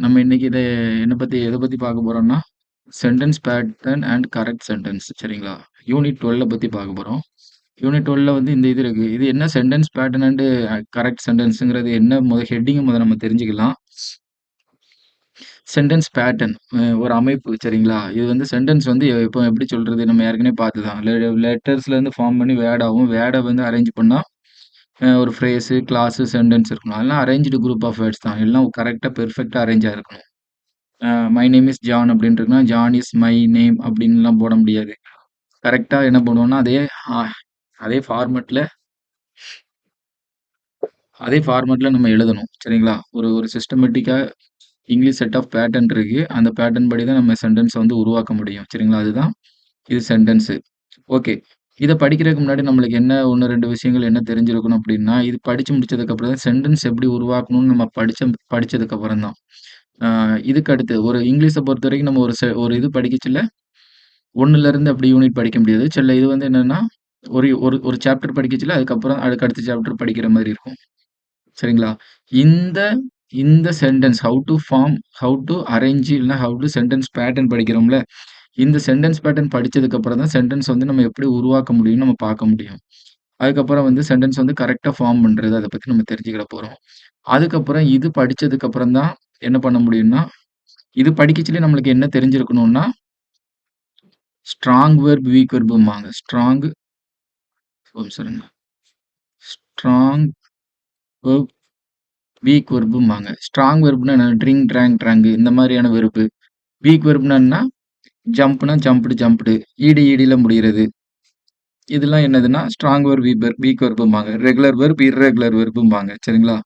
நம்ம இன்னைக்கு எத பத்தி பார்க்க போறோம்னா, sentence pattern and correct sentence சரிங்களா? யூனிட் 12 பத்தி பார்க்க போறோம். யூனிட் 12 வந்து இந்த இது இருக்கு. இது என்ன சென்டென்ஸ் பேட்டர்ன் அண்ட் கரெக்ட் சென்டென்ஸ்ங்கிறது என்ன ஹெட்டிங்க நம்ம தெரிஞ்சுக்கலாம். சென்டென்ஸ் பேட்டர்ன் ஒரு அமைப்பு சரிங்களா? இது வந்து சென்டென்ஸ் வந்து இப்போ எப்படி சொல்றது? நம்ம ஏற்கனவே பார்த்ததுதான். லெட்டர்ஸ்லேருந்து ஃபார்ம் பண்ணி வேர்ட் ஆகும். வேர்ட வந்து அரேஞ்ச் பண்ணா ஒரு ஃப்ரேஸு, கிளாஸு, சென்டென்ஸ் இருக்கணும். அதெல்லாம் அரேஞ்ச்டு குரூப் ஆஃப் வேர்ட்ஸ் தான். எல்லாம் கரெக்ட்டா, பெர்ஃபெக்ட்டா அரேஞ்ச் ஆயிருக்கணும். மை நேம் இஸ் ஜான் அப்படின்னு இருக்குன்னா, ஜான் இஸ் மை நேம் அப்படின்லாம் போட முடியாது. கரெக்ட்டா என்ன பண்ணுவோம்னா, அ அதே ஃபார்மேட்ல அதே ஃபார்மேட்ல நம்ம எழுதணும். சரிங்களா? ஒரு ஒரு சிஸ்டமேட்டிக்கா இங்கிலீஷ் செட் ஆஃப் பேட்டர்ன் இருக்கு. அந்த பேட்டர்ன் படி தான் நம்ம சென்டென்ஸ வந்து உருவாக்க முடியும். சரிங்களா? அதுதான் இது சென்டென்ஸு. ஓகே. இத படிக்கிறதுக்கு முன்னாடி நம்மளுக்கு என்ன 1, 2 விஷயங்கள் என்ன தெரிஞ்சிருக்கணும் அப்படின்னா, இது படிச்சு முடிச்சதுக்கப்புறம் தான் சென்டென்ஸ் எப்படி உருவாக்கணும்னு நம்ம படிச்சதுக்கப்புறம் தான். அ இதுக்கு அடுத்து ஒரு இங்கிலீஷ பொறுத்தவரைக்கும் நம்ம ஒரு இது படிக்கச்சுல 1லேருந்து அப்படி யூனிட் படிக்க முடியாது. சில இது வந்து என்னன்னா, ஒரு ஒரு ஒரு சாப்டர் படிக்கச்சுல அதுக்கப்புறம் அதுக்கு அடுத்த சாப்டர் படிக்கிற மாரி இருக்கும். சரிங்களா? இந்த இந்த சென்டென்ஸ் ஹவ் டூ அரேஞ்ச் இல்லன்னா ஹவ் டூ சென்டென்ஸ் பேட்டர்ன் படிக்கிறோம்ல, இந்த சென்டென்ஸ் பேட்டர்ன் படிச்சதுக்கு அப்புறம் தான் சென்டென்ஸ் வந்து நம்ம எப்படி உருவாக்க முடியும்னு நம்ம பார்க்க முடியும். அதுக்கப்புறம் வந்து சென்டென்ஸ் வந்து கரெக்ட்டா ஃபார்ம் பண்றது, அத பத்தி நம்ம தெரிஞ்சுக்கிட போறோம். அதுக்கப்புறம் இது படிச்சதுக்கு அப்புறம் தான் என்ன பண்ண முடியும்னா, இது படிக்கச்சுல நம்மளுக்கு என்ன தெரிஞ்சிருக்கணும்னா, ஸ்ட்ராங் வெர்ப், வீக் வெர்ப்ம்பாங்க. ஒரு நிமிஷம் இருங்க. ஸ்ட்ராங் வெர்ப், வீக் வெர்ப்ம்பாங்க. ஸ்ட்ராங் வெர்ப்னா என்ன? ட்ரிங், ட்ராங், ட்ராங்கு இந்த மாரியான வெர்பு. வீக் வெர்ப்னா என்ன? ஜம்ப்னா ஜம்ப்டு, ஜம்ப்டு. ஈடில முடியிறது. இதெல்லாம் என்னதுன்னா, ஸ்ட்ராங் வெர்ப், வீக் வெர்ப்ம்பாங்க. ரெகுலர் வெர்ப், இர்ரெகுலர் வெர்ப்ம்பாங்க. சரிங்களா?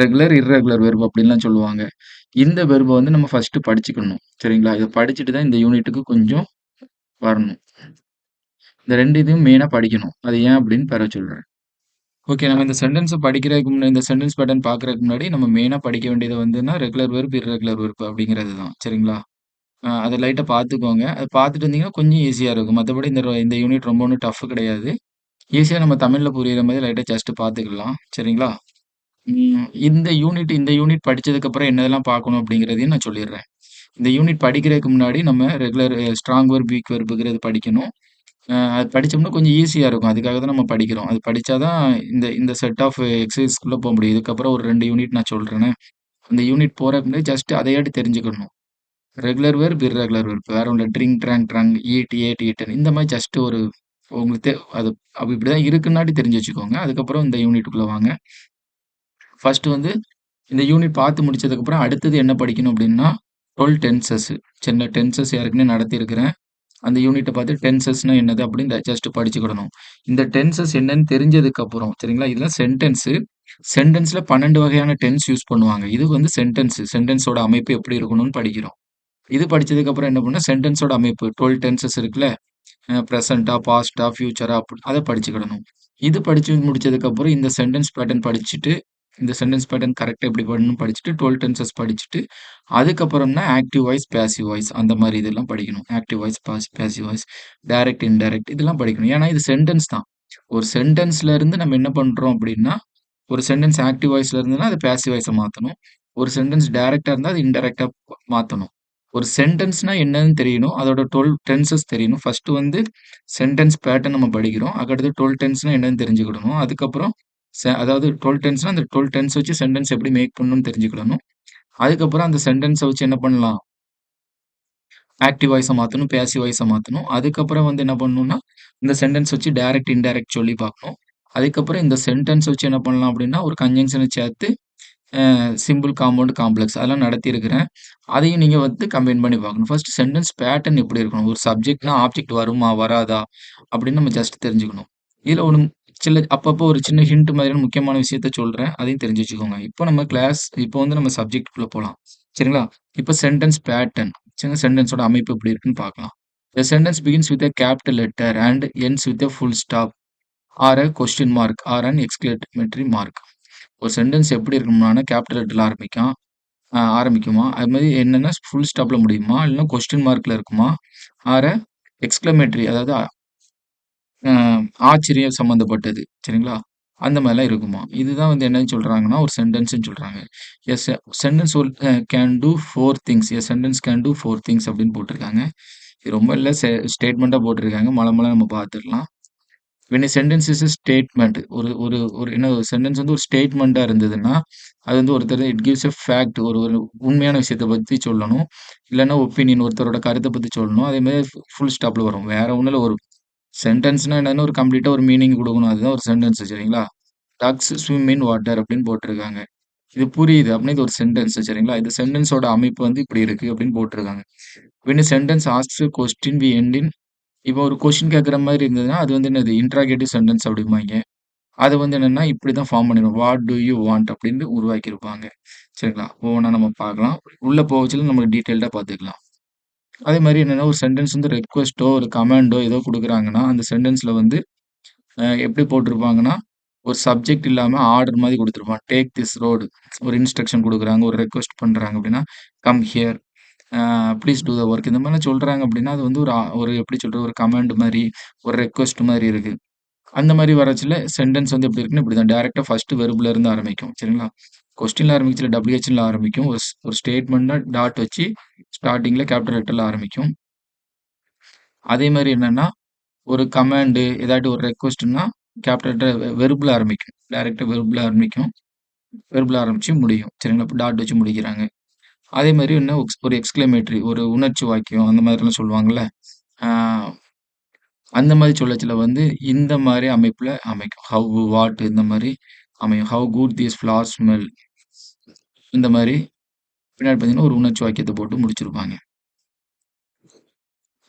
ரெகுலர், இர்ரெகுலர் வெர்ப் அப்படின்லாம் சொல்லுவாங்க. இந்த வெர்ப வந்து நம்ம ஃபர்ஸ்ட்டு படிச்சுக்கணும். சரிங்களா? இத படிச்சுட்டு தான் இந்த யூனிட்டுக்கு கொஞ்சம் வரணும். இந்த 2 இதையும் மெயினா படிக்கணும். அது ஏன் அப்படின்னு பிறகு சொல்றேன். ஓகே. நம்ம இந்த சென்டென்ஸ படிக்கிறதுக்கு முன்னாடி இந்த சென்டென்ஸ் பேட்டர்ன் பார்க்கறதுக்கு முன்னாடி நம்ம மெயினா படிக்க வேண்டியது வந்துன்னா, ரெகுலர் வெர்ப், இர்ரெகுலர் வெர்ப் அப்படிங்கிறது தான். சரிங்களா? அத லைட்டா பார்த்துக்கோங்க. அத பார்த்துட்டு இருந்தீங்கன்னா கொஞ்சம் ஈஸியா இருக்கும். மத்தபடி இந்த யூனிட் ரொம்ப ஒண்ணும் டஃப் கிடையாது. ஈஸியா நம்ம தமிழ்ல புரியிற மாரி லைட்டா ஜஸ்ட் பார்த்துக்கலாம். சரிங்களா? இந்த யூனிட் படிச்சதுக்கப்புறம் என்னதெல்லாம் பார்க்கணும் அப்படிங்கிறதையும் நான் சொல்லிர்றேன். இந்த யூனிட் படிக்கிறதுக்கு முன்னாடி நம்ம ஸ்ட்ராங் வெர்ப், வீக் வெர்ப்ங்கிறது படிக்கணும். அது படிச்சோம்னா கொஞ்சம் ஈஸியா இருக்கும். அதுக்காக தான் நம்ம படிக்கிறோம். அது படிச்சா தான் இந்த இந்த செட் ஆஃப் எக்ஸர்சைஸ்க்குள்ள போ முடியும். இதுக்கப்புறம் ஒரு 2 யூனிட் நான் சொல்றேனே. அந்த யூனிட் போறதுக்கு முன்னாடி ஜஸ்ட் அதையாவது தெரிஞ்சுக்கணும். ரெகுலர் வெர்ப், இர்ரெகுலர் வெர்ப் வேற ஒண்ணும் இல்ல. ட்ரிங், ட்ராங், ட்ரங், ஈட், ஏட், ஈட்டன் இந்த மாரி ஜஸ்ட் ஒரு உங்களுக்கு அது அப்ப இப்படிதான் இருக்குன்னாட்டி தெரிஞ்சு வச்சுக்கோங்க. அதுக்கப்புறம் இந்த யூனிட்டுக்குள்ள வாங்க. ஃபர்ஸ்ட் வந்து இந்த யூனிட் பார்த்து முடிச்சதுக்கப்புறம் அடுத்தது என்ன படிக்கணும் அப்படின்னா, 12 டென்சஸ். சின்ன டென்சஸ் ஏற்கனவே நடத்தியிருக்கிறேன். அந்த யூனிட்ட பார்த்து டென்சஸ்னா என்னது அப்படின்னு ஜஸ்ட் படிச்சுக்கிடணும். இந்த டென்சஸ் என்னன்னு தெரிஞ்சதுக்கப்புறம் சரிங்களா? இதெல்லாம் சென்டென்ஸு. சென்டென்ஸ்ல 12 வகையான டென்ஸ் யூஸ் பண்ணுவாங்க. இது வந்து சென்டென்ஸு. சென்டென்ஸோட அமைப்பு எப்படி இருக்கணும்னு படிக்கிறோம். இது படிச்சதுக்கப்புறம் என்ன பண்ணணும், சென்டென்ஸோட அமைப்பு 12 டென்சஸ் இருக்குல்ல, பிரசன்ட்டா, பாஸ்ட்டா, ஃபியூச்சரா அத படிச்சுக்கிடணும். இது படிச்சு முடிச்சதுக்கப்புறம் இந்த சென்டென்ஸ் பேட்டர்ன் படிச்சுட்டு, இந்த சென்டென்ஸ் பேட்டர்ன் கரெக்ட்டா எப்படி பண்ணணும்னு படிச்சுட்டு, 12 டென்சஸ் படிச்சுட்டு, அதுக்கப்புறம் தான் ஆக்டிவ் வாய்ஸ், பேசிவ் வாய்ஸ் அந்த மாரி இதெல்லாம் படிக்கணும். Active voice, passive voice, direct, indirect இதெல்லாம் படிக்கணும். ஏன்னா இது சென்டென்ஸ் தான். ஒரு சென்டென்ஸ்ல இருந்து நம்ம என்ன பண்றோம் அப்படின்னா, ஒரு சென்டென்ஸ் ஆக்டிவ் வாய்ஸ்ல இருந்ததுன்னா, அது பேசிவ் வாய்ஸா மாத்தணும். ஒரு சென்டென்ஸ் டைரக்ட்டா இருந்தா, அது இன்டைரக்ட்டா மாத்தணும். ஒரு சென்டென்ஸ்னா என்னன்னு தெரியணும். அதோட 12 டென்சஸ் தெரியணும். ஃபர்ஸ்ட் வந்து சென்டென்ஸ் பேட்டர்ன் நம்ம படிக்கிறோம். அதுக்கடுத்து 12 டென்ஸ்னா என்னன்னு தெரிஞ்சுக்கிடணும். அதுக்கப்புறம் அதாவது 12 டென்ஸ்னா அந்த 12 டென்ஸ் வச்சு சென்டென்ஸ் எப்படி மேக் பண்ணணும்னு தெரிஞ்சுக்கிடணும். அதுக்கப்புறம் அந்த சென்டென்ஸ வச்சு என்ன பண்ணலாம்? ஆக்டிவ் வாய்ஸா மாத்தணும், பேசிவ் வாய்ஸா மாத்தணும். அதுக்கப்புறம் வந்து என்ன பண்ணணும்னா, இந்த சென்டென்ஸ் வச்சு டைரக்ட், இன்டைரக்ட் சொல்லி பார்க்கணும். அதுக்கப்புறம் இந்த சென்டென்ஸ் வச்சு என்ன பண்ணலாம் அப்படின்னா, ஒரு கன்ஜங்ஷன சேர்த்து சிம்பிள், காம்பவுண்ட், காம்ப்ளக்ஸ் அதெல்லாம் நடத்தியிருக்கிறேன். அதையும் நீங்க வந்து கம்பைன் பண்ணி பார்க்கணும். ஃபர்ஸ்ட் சென்டென்ஸ் பேட்டர்ன் எப்படி இருக்கணும்? ஒரு சப்ஜெக்ட்னா ஆப்ஜெக்ட் வருமா? வராதா? அப்படின்னு நம்ம ஜஸ்ட் தெரிஞ்சுக்கணும். இதுல ஒண்ணு அப்பப்போ ஒரு சின்ன ஹிண்ட் மாதிரியான முக்கியமான விஷயத்த சொல்றேன். அதையும் தெரிஞ்சு வச்சுக்கோங்க. இப்போ வந்து நம்ம சப்ஜெக்ட்குள்ள போலாம். சரிங்களா? இப்ப சென்டென்ஸ் பேட்டர்ன். சரிங்களா? சென்டென்ஸோட அமைப்பு எப்படி இருக்குன்னு பார்க்கலாம். The sentence begins with a capital letter and ends with a full stop or a question mark or an exclamatory mark. ஒரு சென்டென்ஸ் எப்படி இருக்கணும்னா கேப்பிட்டல் லெட்டர்ல ஆரம்பிக்குமா? அது மாரி என்னன்னா ஃபுல் ஸ்டாப்ல முடியுமா? இல்லன்னா கொஸ்டின் மார்க்ல இருக்குமா? ஆர் எக்ஸ்க்ளமேட்டரி அதாவது அ ஆச்சரியம் சம்மந்தப்பட்டது. சரிங்களா? அந்த மாரிலாம் இருக்குமா. இதுதான் வந்து என்னன்னு சொல்றாங்கன்னா, ஒரு சென்டென்ஸ்ன்னு சொல்றாங்க. எ செ sentence will can do 4 things. A sentence can do 4 things அப்படின்னு போட்டிருக்காங்க. இது ரொம்ப இல்ல ஸ்டேட்மெண்ட்டா போட்டிருக்காங்க. மழமழ நம்ம பார்த்துரலாம். When a sentence is a statement. ஒரு ஒரு ஒரு என்ன ஒரு சென்டென்ஸ் வந்து ஒரு ஸ்டேட்மெண்ட்டா இருந்ததுன்னா, அது வந்து ஒருத்தர் இட் கிவ்ஸ் எ ஃபேக்ட். ஒரு ஒரு உண்மையான விஷயத்த பத்தி சொல்லணும். இல்லன்னா ஒப்பீனியன் ஒருத்தரோட கருத்த பத்தி சொல்லணும். அதே மாரி ஃபுல் ஸ்டாப்ல வரும். வேற ஒண்ணும் இல்ல. ஒரு சென்டென்ஸ்னா என்னன்னா, ஒரு கம்ப்ளீட்டா ஒரு மீனிங் குடுக்கணும். அதுதான் ஒரு சென்டென்ஸ் சரிங்களா? டக்ஸ் ஸ்விம் இன் வாட்டர் அப்படின்னு போட்டிருக்காங்க. இது புரியுது. அப்படின்னா இது ஒரு சென்டென்ஸ் சரிங்களா? இந்த சென்டென்ஸோட அமைப்பு வந்து இப்படி இருக்கு அப்படின்னு போட்டிருக்காங்க. When a sentence asks a question we end in. இப்போ ஒரு கொஸ்டின் கேட்கிற மாரி இருந்ததுன்னா, அது வந்து என்னது இன்ட்ராகேட்டிவ் சென்டென்ஸ் அப்படிம்பாய்ங்க. அது வந்து என்னன்னா, இப்படிதான் ஃபார்ம் பண்ணிருவோம். வாட் டூ யூ வாண்ட் அப்படின்னு உருவாக்கியிருப்பாங்க. சரிங்களா? ஒவ்வொன்னா நம்ம பார்க்கலாம். உள்ள போகச்சுல நம்ம டீட்டெயில்டா பார்த்துக்கலாம். அதே மாரி என்னன்னா, ஒரு சென்டென்ஸ் வந்து ரெக்வெஸ்ட்டோ, ஒரு கமாண்டோ ஏதோ குடுக்குறாங்கன்னா, அந்த சென்டென்ஸ்ல வந்து எப்படி போட்டிருப்பாங்கன்னா, ஒரு சப்ஜெக்ட் இல்லாம ஆர்டர் மாரி குடுத்துருப்பான். Take this road. ஒரு இன்ஸ்ட்ரக்ஷன் குடுக்குறாங்க, ஒரு ரெக்வெஸ்ட் பண்றாங்க அப்படின்னா, come here. Please do the work. இந்த மாரிலாம் சொல்றாங்க அப்படின்னா, அது வந்து ஒரு எப்படி சொல்றது? ஒரு கமாண்ட் மாரி, ஒரு ரெக்வெஸ்ட் மாரி இருக்கு. அந்த மாரி வரச்சுல சென்டென்ஸ் வந்து எப்படி இருக்குன்னா, இப்படிதான் டைரக்ட்டா ஃபர்ஸ்ட் வெர்ப்ல இருந்து ஆரம்பிக்கும். சரிங்களா? கொஸ்டின்ல ஆரம்பிக்கச்சுல WHல ஆரம்பிக்கும். ஒரு ஸ்டேட்மெண்ட்னா டாட் வச்சு ஸ்டார்ட்டிங்ல கேப்பிட்டல் லெட்டர்ல ஆரம்பிக்கும். அதே மாரி என்னன்னா, ஒரு கமாண்ட் ஏதாட்டி ஒரு ரெக்வெஸ்ட்ன்னா கேப்பிட்டல் லெட்டர் வெர்ப்ல ஆரம்பிக்கும். டைரக்ட்டா வெர்ப்ல ஆரம்பிக்கும். வெர்ப்ல ஆரம்பிச்சு முடியும். சரிங்களா? இப்ப டாட் வச்சு முடிக்கிறாங்க. அதே மாரி இன்னும் ஒரு எக்ஸ்க்ளமேட்டரி ஒரு உணர்ச்சி வாக்கியம் அந்த மாதிரிலாம் சொல்லுவாங்கல்ல. ஆ அந்த மாரி சொல்லச்சுல வந்து இந்த மாரி அமைப்புல அமைக்கும். ஹவ், வாட் இந்த மாரி அமையும். How good these flowers smell இந்த மாரி பின்னாடி பார்த்தீங்கன்னா, ஒரு உணர்ச்சி வாக்கியத்த போட்டு முடிச்சிருப்பாங்க.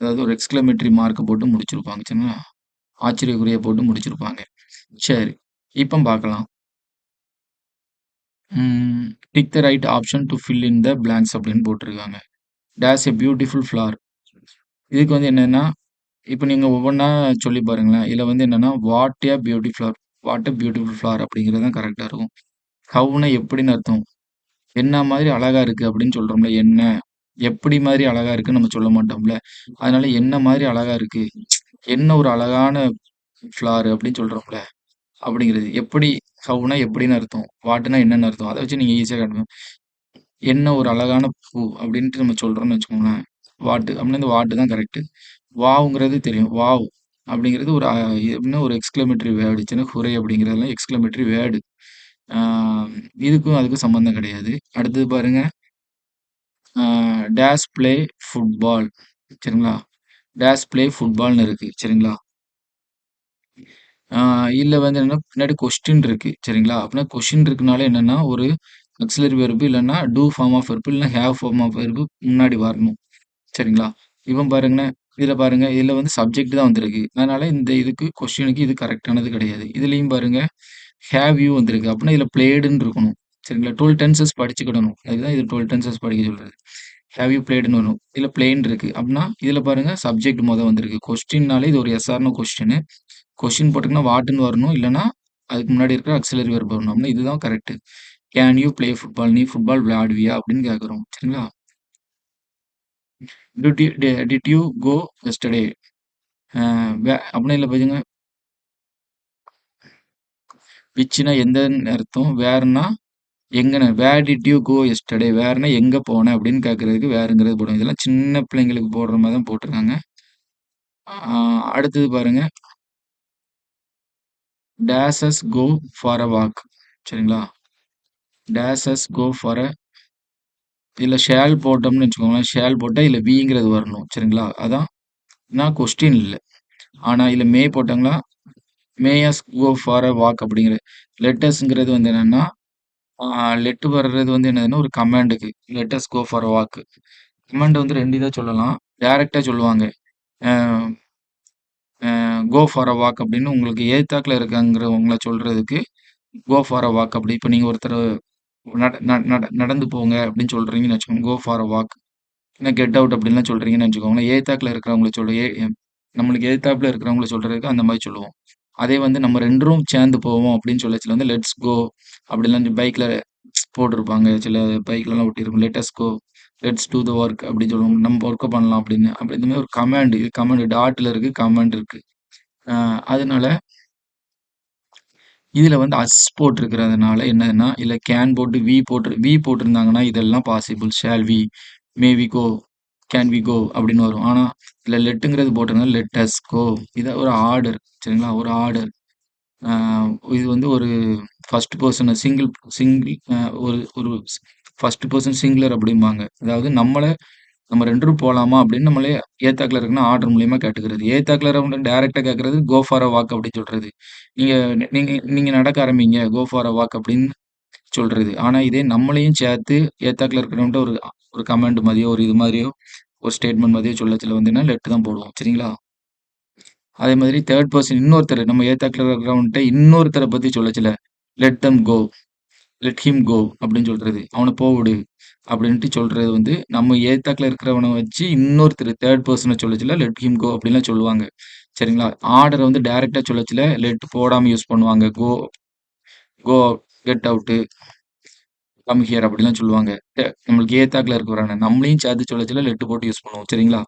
அதாவது ஒரு எக்ஸ்க்ளமேட்டரி மார்க்க போட்டு முடிச்சிருப்பாங்க. சரிங்களா? ஆச்சரியக்குறிய போட்டு முடிச்சிருப்பாங்க. சரி. இப்ப பார்க்கலாம். ம். Tick the right option to fill in the blanks அப்படின்னு போட்டிருக்காங்க. Days a beautiful flower. இதுக்கு வந்து என்னன்னா, இப்ப நீங்க ஒவ்வொன்னா சொல்லி பாருங்களேன். இதுல வந்து என்னன்னா, வாட் எ பியூட்டிஃபுல் ஃப்ளவர் அப்படிங்கிறது தான் கரெக்ட்டா இருக்கும். ஹவ்னா எப்படின்னு அர்த்தம். என்ன மாதிரி அழகா இருக்கு அப்படின்னு சொல்றோம்ல. என்ன, எப்படி மாதிரி அழகா இருக்குன்னு நம்ம சொல்ல மாட்டோம்ல. அதனால என்ன மாதிரி அழகா இருக்கு. என்ன ஒரு அழகான ஃப்ளவர் அப்படின்னு சொல்றோம்ல. அப்படிங்கிறது. எப்படி ஹவ்னா எப்படின்னு அர்த்தம். வாட்னா என்னன்னு அர்த்தம். அத வச்சு நீங்க ஈஸியா கண்டுபிடிக்கலாம். என்ன ஒரு அழகான பூ அப்படின்ட்டு நம்ம சொல்றோம்னு வச்சுக்கோங்களேன். அப்படின்னா இந்த வாட்டு தான் கரெக்ட்டு. வாவ்ங்கிறது தெரியும். வாவ் அப்படிங்கிறது ஒரு எப்படின்னா ஒரு எக்ஸ்க்ளமேட்டரி வேர்டு. சின்ன ஹுரை அப்படிங்கிறதெல்லாம் எக்ஸ்க்ளமேட்டரி வேர்டு. ஆ இதுக்கும் அதுக்கும் சம்மந்தம் கிடையாது. அடுத்தது பாருங்க. ஆ டேஷ் ப்ளே ஃபுட்பால். சரிங்களா? டேஷ் ப்ளே ஃபுட்பால்னு இருக்கு. சரிங்களா? ஆ இதுல வந்து என்னன்னா, பின்னாடி கொஸ்டின் இருக்கு. சரிங்களா? அப்படின்னா கொஸ்டின் இருக்குனாலே என்னன்னா, ஒரு ஆக்ஸிலரி வெர்ப் இல்லன்னா டூ ஃபார்ம் ஆஃப் வெர்ப் இல்லன்னா ஹேவ் ஃபார்ம் ஆஃப் வெர்ப் முன்னாடி வரணும். சரிங்களா? இவன் பாருங்களேன், இதுல பாருங்க, இதுல வந்து சப்ஜெக்ட் தான் வந்திருக்கு. அதனால இந்த இதுக்கு கொஸ்டினுக்கு இது கரெக்ட்டானது கிடையாது. இதுலயும் பாருங்க, ஹேவ் யூ வந்திருக்கு. அப்படின்னா இதுல பிளேடுன்னு இருக்கணும். சரிங்களா? 12 டென்சஸ் படிச்சுக்கிடணும். அதுதான் இது 12 டென்சஸ் படிக்க சொல்றது. ஹேவ் யூ பிளேடுன்னு வரும். இதுல பிளேன் இருக்கு. அப்படின்னா, இதுல பாருங்க சப்ஜெக்ட் வந்திருக்கு. கொஸ்டின்னாலே இது ஒரு yes or no question. Question போட்டீங்கன்னா வாட்ன்னு வரணும். இல்லன்னா, அதுக்கு முன்னாடி இருக்கிற ஆக்ஸிலரி வெர்ப் வரணும். அப்படின்னா இதுதான் correct. Can you play football? நீ ஃபுட்பால் விளையாடுவியா? அப்படின்னு கேட்கிறோம். சரிங்களா? Did you go yesterday? அ அப்படின்னா இதுல பாத்தீங்கன்னா, விச்னா எந்தன்னு அர்த்தம். வேர்ன்னா எங்கன. Where did you go yesterday? வேர்ன்னா எங்க போன? அப்படின்னு கேட்கறதுக்கு வேர்ங்கிறது போடுவோம். இதெல்லாம் சின்ன பிள்ளைங்களுக்கு போடுற மாரி தான் போட்டுருக்காங்க. அடுத்தது பாருங்க. Dash us go for a walk. சரிங்களா? Dash us go for a இதுல ஷால் போட்டோம்னு வச்சுக்கோங்களேன். ஷால் போட்டா இதுல விங்கிறது வரணும். சரிங்களா? அதான் நான் கொஸ்டின் இல்ல. ஆனா இதுல மே போட்டாங்களா, may us go for a walk அப்படிங்கிற லெட் அஸ்ங்கிறது வந்து என்னன்னா, லெட் வர்றது வந்து என்னதுன்னா ஒரு கமாண்டுக்கு. Let us go for a walk. Command வந்து 2 இதா சொல்லலாம். டைரக்ட்டா சொல்லுவாங்க. அ கோ ஃபார் அ வாக் அப்படின்னு உங்களுக்கு எதுத்தாப்புல இருக்காங்கிறவங்கள சொல்றதுக்கு, கோ ஃபார் அ வாக் அப்படி இப்ப நீங்க ஒருத்தர நட நட நட நடந்து போங்க அப்படின்னு சொல்றீங்கன்னு வச்சுக்கோங்க. Go for a walk. இல்ல கெட் அவுட் அப்படின்லாம் சொல்றீங்கன்னு வச்சுக்கோங்களேன். எதுத்தாப்புல இருக்கிறவங்கள சொல்ல நம்மளுக்கு எதுத்தாப்புல இருக்கிறவங்கள சொல்றதுக்கு அந்த மாரி சொல்லுவோம். அதே வந்து நம்ம 2ரும் சேர்ந்து போவோம் அப்படின்னு சொல்லச்சுல வந்து லெட்ஸ் கோ அப்படிலாம் பைக்ல போட்டிருப்பாங்க. சில பைக்லலாம் ஒட்டியிருக்கும். Let us go, let's do the work அப்படின்னு சொல்லுவோம். நம்ம ஒர்க்க பண்ணலாம் அப்படின்னு. அப்படி இந்த மாரி ஒரு கமாண்ட் கமாண்ட் டாட்ல இருக்கு, கமாண்ட் இருக்கு. அதனால இதுல வந்து அஸ் போட்டிருக்கிறதுனால என்னதுன்னா, இல்ல கேன் போட்டு வி போட்டிருந்தாங்கன்னா, இதெல்லாம் possible. Shall we, may we go, can we go அப்படின்னு வரும். ஆனா, இதுல லெட்டுங்கிறது போட்டிருந்தா லெட் அஸ் கோ. இத ஒரு ஆர்டர் சரிங்களா? ஒரு ஆர்டர். அ இது வந்து ஒரு ஃபர்ஸ்ட் பெர்சன் சிங்கிள் ஒரு ஒரு ஃபர்ஸ்ட் பெர்சன் சிங்குலர் அப்படிம்பாங்க. அதாவது நம்ம 2 பேரும் போலாமா அப்படின்னு நம்மளே ஏத்தாக்குல இருக்குன்னா ஆர்டர் மூலியமா கேட்டுக்கிறது. ஏத்தாக்குல இருக்கவங்க டைரக்ட்டா கேட்கறது கோ ஃபார் அ வாக் அப்படின்னு சொல்றது. நீங்க நீங்க நீங்க நடக்க ஆரம்பிங்க. கோ ஃபார் அ வாக் அப்படின்னு சொல்றது. ஆனா இதே நம்மளையும் சேர்த்து ஏத்தாக்குல இருக்கிறவன்ட்ட ஒரு ஒரு கமாண்ட் மாதிரியோ, ஒரு இது மாதிரியோ, ஒரு ஸ்டேட்மெண்ட் மாதிரியோ சொல்லச்சுல வந்துன்னா லெட் தான் போடுவோம். சரிங்களா? அதே மாதிரி தேர்ட் பெர்சன் இன்னொருத்தர் நம்ம ஏத்தாக்குல இருக்கிறவன்ட்ட இன்னொருத்தர பத்தி சொல்லச்சுல, let them go, let him go அப்படின்னு சொல்றது. அவன விடு அப்படின்ட்டு சொல்றது வந்து நம்ம ஏத்தாக்குல இருக்கிறவன வச்சு இன்னொருத்தர் தேர்ட் பெர்சன சொல்லச்சுல லெட் ஹிம் கோ அப்படின்லாம் சொல்லுவாங்க. சரிங்களா? ஆர்டர வந்து டைரக்ட்டா சொல்லச்சுல லெட் போடாம யூஸ் பண்ணுவாங்க. Go go get out, come here அப்படிலாம் சொல்லுவாங்க. நம்மளுக்கு ஏத்தாக்குல இருக்கிறவன நம்மளையும் சேர்த்து சொல்லச்சுல லெட் போட்டு யூஸ் பண்ணுவோம். சரிங்களா?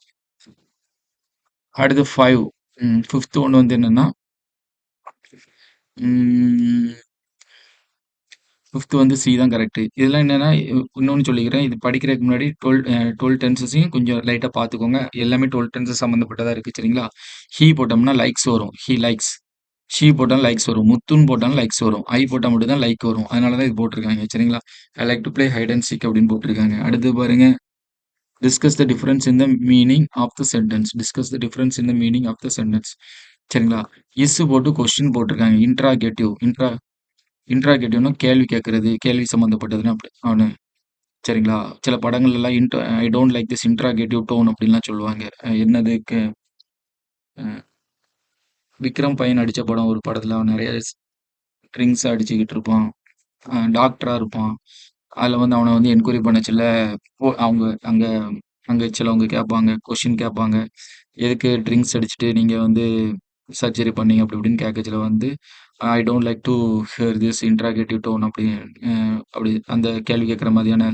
அடுத்து 5 5த் ஒன் வந்து என்னன்னா, ம் 5த் வந்து சி தான் கரெக்ட். இதெல்லாம் என்னன்னா, இன்னொன்னு சொல்லிக்கிறேன். இது படிக்கிறதுக்கு முன்னாடி 12 டென்சஸையும் கொஞ்சம் லைட்டா பார்த்துக்கோங்க. எல்லாமே 12 டென்சஸ் சம்மந்தப்பட்டதா இருக்கு. சரிங்களா? ஹி போட்டோம்னா லைக்ஸ் வரும். He likes. ஷி போட்டாலும் லைக்ஸ் வரும். முத்துன்னு போட்டாலும் லைக்ஸ் வரும். ஐ போட்டா மட்டும் தான் லைக் வரும். அதனால தான் இது போட்டிருக்காங்க. சரிங்களா? I like to play hide and seek அப்படின்னு போட்டிருக்காங்க. அடுத்து பாருங்க. Discuss the difference in the meaning of the sentence. Discuss the difference in the meaning of the sentence. சரிங்களா? இஸ் போட்டு கொஸ்டின் போட்டிருக்காங்க. இன்ட்ராகேட்டிவ்னா கேள்வி கேட்கறது, கேள்வி சம்மந்தப்பட்டதுன்னா அப்படி அவனு சரிங்களா? சில படங்கள்லலாம் I don't like this interrogative tone அப்படின்லாம் சொல்லுவாங்க. என்னது அ விக்ரம் பையன் நடிச்ச படம் ஒரு படத்துல அவன் நெறைய ட்ரிங்க்ஸ் அடிச்சுக்கிட்டு இருப்பான். டாக்டரா இருப்பான். அதுல வந்து அவன வந்து என்கொயரி பண்ணச்சுல, அவங்க அங்க அங்க சிலவங்க கேட்பாங்க. கொஸ்டின் கேட்பாங்க. எதுக்கு ட்ரிங்க்ஸ் அடிச்சுட்டு நீங்க வந்து சர்ஜரி பண்ணீங்க? அப்படி இப்படின்னு கேட்கச்சுல வந்து, I don't like to hear this interrogative tone அப்படி அ அப்படி அந்த கேள்வி கேட்கிற மாதிரியான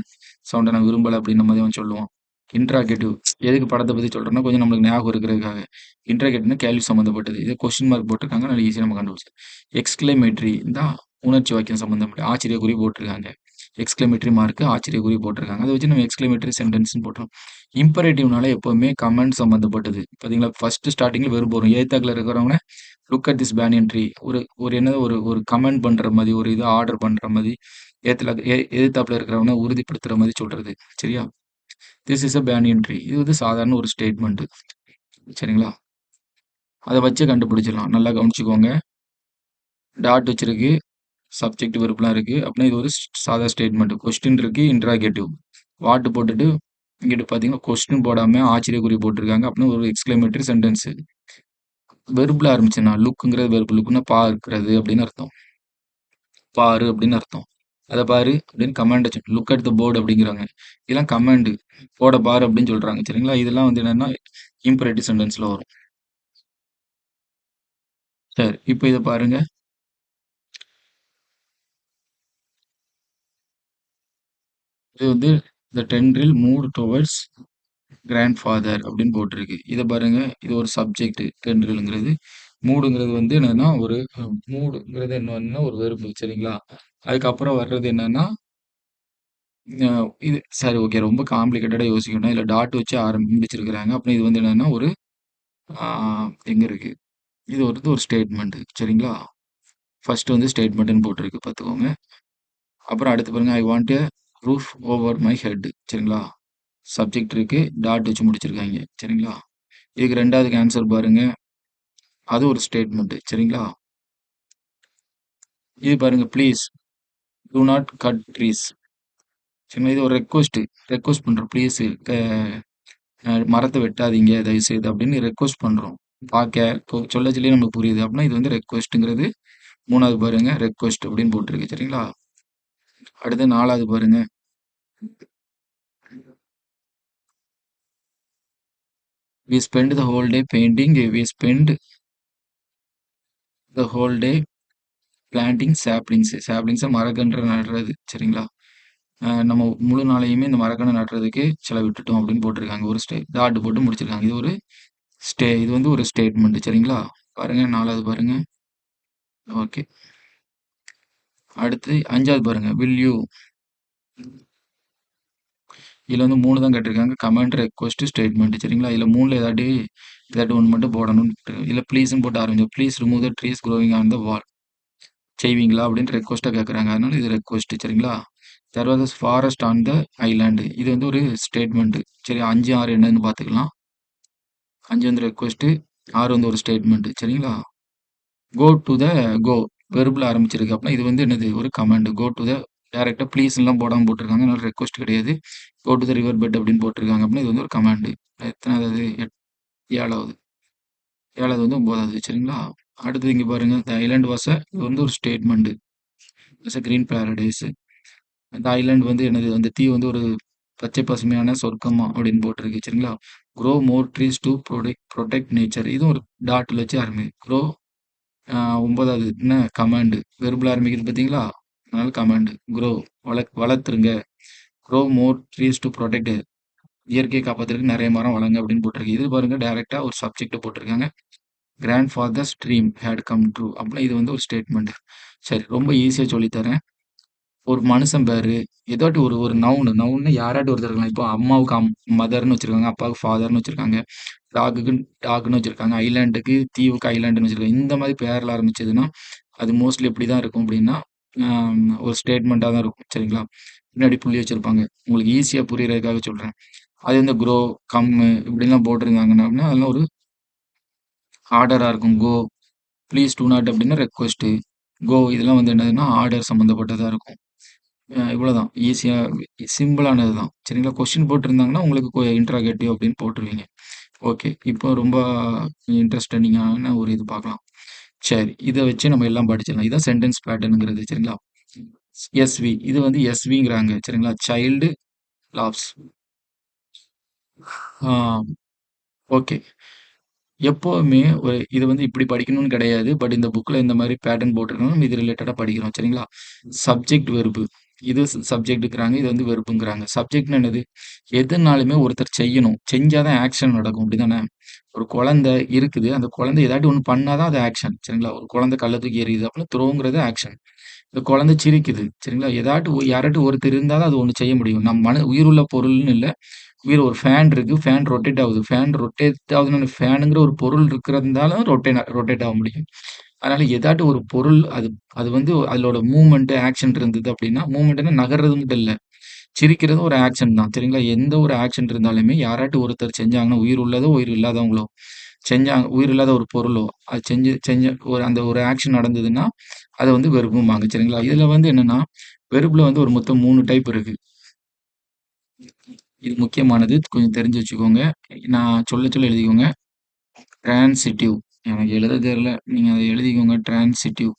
சவுண்ட நான் விரும்பல அப்படின்ற மாரி அவன் சொல்லுவான். இன்ட்ராகேட்டிவ் எதுக்கு படத்த பத்தி சொல்றேன்னா, கொஞ்சம் நம்மளுக்கு ஞாபகம் இருக்கிறதுக்காக. இன்ட்ராகேட்டிவ்னா கேள்வி சம்மந்தப்பட்டது. இதே கொஸ்டின் மார்க் போட்டிருக்காங்க. அதனால ஈஸியா நம்ம கண்டுபிடிச்சலாம். எக்ஸ்கிளமேட்டரி தான் உணர்ச்சி வாக்கியம் சம்மந்தப்பட்ட ஆச்சரியக்குறி போட்டிருக்காங்க. எக்ஸ்கிளமேட்டரி மார்க் ஆச்சரியக்குறி போட்டிருக்காங்க. அத வச்சு நம்ம எக்ஸ்கிளமேட்டரி சென்டென்ஸ்ன்னு போட்டோம். இம்பரேட்டிவ்னால எப்பவுமே கமெண்ட் சம்மந்தப்பட்டது. பார்த்தீங்களா, ஃபர்ஸ்ட் ஸ்டார்ட்டிங்ல வெர்ப் வரும். எதுத்தாப்புல இருக்கிறவங்க look at this banyan tree. ஒரு ஒரு என்னது ஒரு ஒரு கமெண்ட் பண்ற மாரி, ஒரு இது ஆர்டர் பண்ற மாரி, எதிர்த்தாப்புல இருக்கிறவன உறுதிப்படுத்துற மாரி சொல்றது. சரியா? This is a banyan tree. இது வந்து சாதாரண ஒரு ஸ்டேட்மெண்ட். சரிங்களா? அத வச்சே கண்டுபிடிச்சிடலாம். நல்லா கவனிச்சுக்கோங்க. டாட் வச்சிருக்கு. சப்ஜெக்ட் வெர்ப்லாம் இருக்கு. அப்படின்னா இது ஒரு சாதா ஸ்டேட்மெண்ட். கொஸ்டின் இருக்கு, இன்டராகேட்டிவ். வாட் போட்டுட்டு இங்கிட்டு பார்த்தீங்கன்னா, கொஸ்டின் போடாம ஆச்சரியக்குறி போட்டிருக்காங்க. அப்படின்னா ஒரு எக்ஸ்கிளமேட்டரி சென்டென்ஸ். வெர்ப்ல ஆரம்பிச்சுன்னா, லுக்ங்கிறது வெர்ப். லுக்னா பார்க்கிறது அப்படின்னு அர்த்தம். பாரு அப்படின்னு அர்த்தம். அத பாரு அப்படின்னு கமாண்ட் வச்சு லுக் அட் த போர்ட் அப்படிங்கிறாங்க. இதெல்லாம் கமாண்ட். போர்ட பாரு அப்படின்னு சொல்றாங்க. சரிங்களா? இதெல்லாம் வந்து என்னன்னா, இம்பரேட்டிவ் சென்டென்ஸ்ல வரும். சரி. இப்ப இத பாருங்க. இது வந்து தி டென்ட்ரில் மூவ்ட் டுவர்ட்ஸ் கிராண்ட்ஃபாதர் அப்படின்னு போட்டிருக்கு. இத பாருங்க. இது ஒரு சப்ஜெக்ட் டென்ட்ரில்ங்கிறது. மூடுங்கிறது வந்து என்னன்னா, மூடுங்கிறது என்னன்னா ஒரு வெர்ப். சரிங்களா? அதுக்கப்புறம் வர்றது என்னன்னா, அ இது சரி ஓகே. ரொம்ப காம்ப்ளிகேட்டடா யோசிக்கணும். இதுல டாட் வச்சு ஆரம்பிச்சிருக்கிறாங்க. அப்புறம் இது வந்து என்னன்னா, ஒரு ஆ எங்க இருக்கு? இது வந்து ஒரு ஸ்டேட்மெண்ட். சரிங்களா? ஃபர்ஸ்ட் வந்து ஸ்டேட்மெண்ட்ன்னு போட்டிருக்கு பார்த்துக்கோங்க. அப்புறம் அடுத்து பாருங்க, I want a roof over my head. சரிங்களா? சப்ஜெக்ட் இருக்கு. டாட் வச்சு முடிச்சிருக்காங்க. சரிங்களா? இதுக்கு 2வதுக்கு ஆன்சர் பாருங்க. அது ஒரு ஸ்டேட்மெண்ட். சரிங்களா? இது பாருங்க, please do not cut trees. சரிங்களா? இது ஒரு ரெக்வெஸ்ட் பண்றோம். ப்ளீஸ் மரத்த வெட்டாதீங்க தயவுசெய்து அப்படின்னு ரெக்வெஸ்ட் பண்றோம். சொல்ல சொல்லி நமக்கு புரியுது. அப்படின்னா இது வந்து ரெக்வெஸ்ட்ங்கிறது 3வது பாருங்க, ரெக்வெஸ்ட் அப்படின்னு போட்டிருக்கு. சரிங்களா? அடுத்து 4வது பாருங்க. We spend the whole day painting. We spend the whole day planting saplings. saplings மரக்கன்று நடுறது. சரிங்களா? நம்ம முழு நாளையுமே இந்த மரக்கன்று நடுறதுக்கு செலவிட்டுட்டோம் அப்படின்னு போட்டிருக்காங்க. ஒரு டாட் போட்டு முடிச்சிருக்காங்க. இது வந்து ஒரு ஸ்டேட்மெண்ட். சரிங்களா? பாருங்க 4வது பாருங்க. ஓகே. அடுத்து 5வது பாருங்க. Will you. இதுல வந்து 3 தான் கேட்டிருக்காங்க. கமெண்ட், ரெக்வெஸ்ட், ஸ்டேட்மெண்ட் சரிங்களா? இதுல 3ல ஏதாட்டி ஒண்ணு மட்டும் போடணும்னு இல்ல ப்ளீஸ்ன்னு போட்டு ஆரம்பிங்க. Please remove the trees growing on the wall. செய்வீங்களா அப்படின்னு ரெக்வெஸ்ட்டா கேட்குறாங்க. அதனால இது ரெக்வெஸ்ட் சரிங்களா? There was forest on the island. இது வந்து ஒரு ஸ்டேட்மெண்ட். சரி 5, 6 என்னன்னு பார்த்துக்கலாம். 5 வந்து ரெக்வெஸ்ட், 6 வந்து ஒரு ஸ்டேட்மெண்ட் சரிங்களா? கோ டு த கோ வெர்ப்ல ஆரம்பிச்சிருக்கு. அப்படின்னா இது வந்து என்னது ஒரு கமாண்ட். கோ டு த டைரக்டா ப்ளீஸ்லாம் போடாம போட்டிருக்காங்க. அதனால ரெக்வெஸ்ட் கிடையாது. Go to the river bed அப்படின்னு போட்டிருக்காங்க. அப்படின்னா இது வந்து ஒரு கமாண்ட். எத்தனாவது? 7வது. 7வது வந்து 9வது சரிங்களா? அடுத்தது இங்க பாருங்க. த ஐலாண்ட் வாஸ் இது வந்து ஒரு statement. It's a green Paradise. அந்த ஐலாண்ட் வந்து என்னது? அந்த தீவு வந்து ஒரு பச்சை பசுமையான சொர்க்கமா அப்படின்னு போட்டிருக்கு சரிங்களா? Grow more trees to protect nature. இதுவும் ஒரு டாட்ல வச்சு ஆரம்பி. க்ரோ 9வது என்ன கமாண்டு. வெர்புல ஆரம்பிக்குது பார்த்தீங்களா? அதனால கமாண்டு. க்ரோ வளர்த்துருங்க. Grow more trees to protect. இயற்கையை காப்பாத்துறதுக்கு நிறைய மரம் வளங்க அப்படின்னு போட்டிருக்கு. இது பாருங்க டைரக்டா ஒரு சப்ஜெக்ட் போட்டிருக்காங்க. Grandfather's dream had come true. அப்படின்னா இது வந்து ஒரு ஸ்டேட்மெண்ட். சரி ரொம்ப ஈஸியா சொல்லித்தரேன். ஒரு மனுஷன் பேரு, ஏதாட்டி ஒரு ஒரு நவுன்னு யாராட்டி ஒருத்தர் இருக்கலாம். இப்போ அம்மாவுக்கு மதர்ன்னு வச்சிருக்காங்க. அப்பாவுக்கு ஃபாதர்ன்னு வச்சிருக்காங்க. டாகுக்கு டாக்ன்னு வச்சிருக்காங்க. ஐலேண்டுக்கு தீவுக்கு ஐலேண்டுன்னு வச்சிருக்காங்க. இந்த மாதிரி பேர்ல ஆரம்பிச்சதுன்னா, அது மோஸ்ட்லி எப்படி தான் இருக்கும் அப்படின்னா, ஒரு ஸ்டேட்மெண்ட்டா தான் இருக்கும். சரிங்களா? பின்னாடி புள்ளி வச்சிருப்பாங்க. உங்களுக்கு ஈஸியா புரியறதுக்காக சொல்றேன். அது வந்து க்ரோ, கம்மு இப்படிலாம் போட்டிருந்தாங்கன்னா அப்படின்னா, அதெல்லாம் ஒரு ஆர்டரா இருக்கும். கோ, ப்ளீஸ் டூ நாட் அப்படின்னா ரெக்வெஸ்ட்டு. கோ இதெல்லாம் வந்து என்னதுன்னா, ஆர்டர் சம்மந்தப்பட்டதா இருக்கும். இவ்வளோதான். ஈஸியா சிம்பிளானது தான். சரிங்களா? கொஸ்டின் போட்டிருந்தாங்கன்னா, உங்களுக்கு இன்ட்ராகேட்டிவ் அப்படின்னு போட்டுருவீங்க. ஓகே. இப்போ ரொம்ப இன்ட்ரஸ்டிங்கான ஒரு இது பார்க்கலாம். சரி. இத வச்சு நம்ம எல்லாம் படிச்சிடலாம். இதான் சென்டென்ஸ் பேட்டர்ன்ங்கிறது. சரிங்களா? எஸ்வி. இது வந்து எஸ்விங்கிறாங்க. சரிங்களா? Child laughs. Ah okay. எப்பவுமே இது வந்து இப்படி படிக்கணும்னு கிடையாது. பட் இந்த புக்ல இந்த மாரி பேட்டர்ன் போட்டிருக்காங்க. நம்ம இது ரிலேட்டடா படிக்கிறோம். சரிங்களா? Subject, verb. இது சப்ஜெக்ட்ங்கிறாங்க. இது வந்து வெர்புங்கிறாங்க. சப்ஜெக்ட்னா என்னது? எதுனாலுமே ஒருத்தர் செய்யணும். செஞ்சா தான் ஆக்ஷன் நடக்கும். அப்படிதானே? ஒரு குழந்தை இருக்குது. அந்த குழந்தை ஏதாட்டி ஒண்ணு பண்ணா தான் அது ஆக்ஷன். சரிங்களா? ஒரு குழந்தை கல்ல தூக்கி எறியுது அப்படின்னா த்ரோங்கிறது ஆக்ஷன். இந்த குழந்தை சிரிக்குது. சரிங்களா? யாராட்டும் ஒருத்தர் இருந்தா தான் அது ஒண்ணு செய்ய முடியும். உயிருள்ள பொருள்னு இல்ல. ஒரு ஃபேன் இருக்கு. ஃபேன் ரொட்டேட் ஆகுது. ஃபேன் ரொட்டேட் ஆகுதுன்னு ஃபேனுங்கிற ஒரு பொருள் இருக்கிறதுனால ரொட்டேட் ஆக முடியும். அதனால ஏதாட்டும் ஒரு பொருள் அது அது வந்து அதோட மூவ்மெண்ட், ஆக்ஷன் இருந்தது அப்படின்னா, மூவ்மெண்ட்னா நகர்றது மட்டும் இல்ல. சிரிக்கிறதும் ஒரு ஆக்ஷன் தான். சரிங்களா? எந்த ஒரு ஆக்ஷன் இருந்தாலுமே யாராட்டும் ஒருத்தர் செஞ்சாங்கன்னா, உயிர் உள்ளதோ, உயிர் இல்லாதவங்களோ செஞ்சாங்க உயிர் இல்லாத ஒரு பொருளோ, அது செஞ்சு செஞ்ச அந்த ஒரு ஆக்ஷன் நடந்ததுன்னா, அத வந்து வெர்பும்பாங்க. சரிங்களா? இதுல வந்து என்னன்னா, வெர்ப்ல வந்து ஒரு மொத்தம் 3 டைப் இருக்கு. இது முக்கியமானது. கொஞ்சம் தெரிஞ்சு வச்சுக்கோங்க. நான் சொல்ல சொல்ல எழுதிக்கோங்க. ட்ரான்சிட்டிவ். எனக்கு எழுத தெரியல. நீங்க அத எழுதிக்கோங்க. ட்ரான்சிட்டிவ்.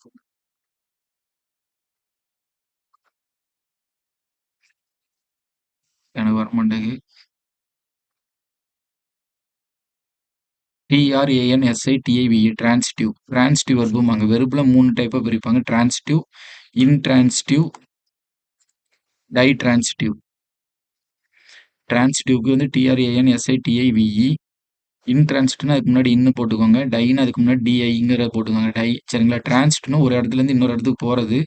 எனக்கு வரமாட்டேங்குது. டிரான்சிட்டிவ். டிரான்சிட்டிவ் வெர்பும்பாங்க. வெர்ப்ல 3 டைப்பா பிரிப்பாங்க. Transitive, intransitive, டைட்ரான்சிட்டிவ். டிரான்சிட்டிவ்க்கு வந்து டிரான்சிட்டிவ். இன்ட்ரான்சிட்னா அதுக்கு முன்னாடி இன்னு போட்டுக்கோங்க. டைன்னா அதுக்கு முன்னாடி டிஐங்கிறத போட்டுக்கோங்க. டை சரிங்களா? டிரான்சிட்னா ஒரு இடத்துலேருந்து இன்னொரு இடத்துக்கு போறது.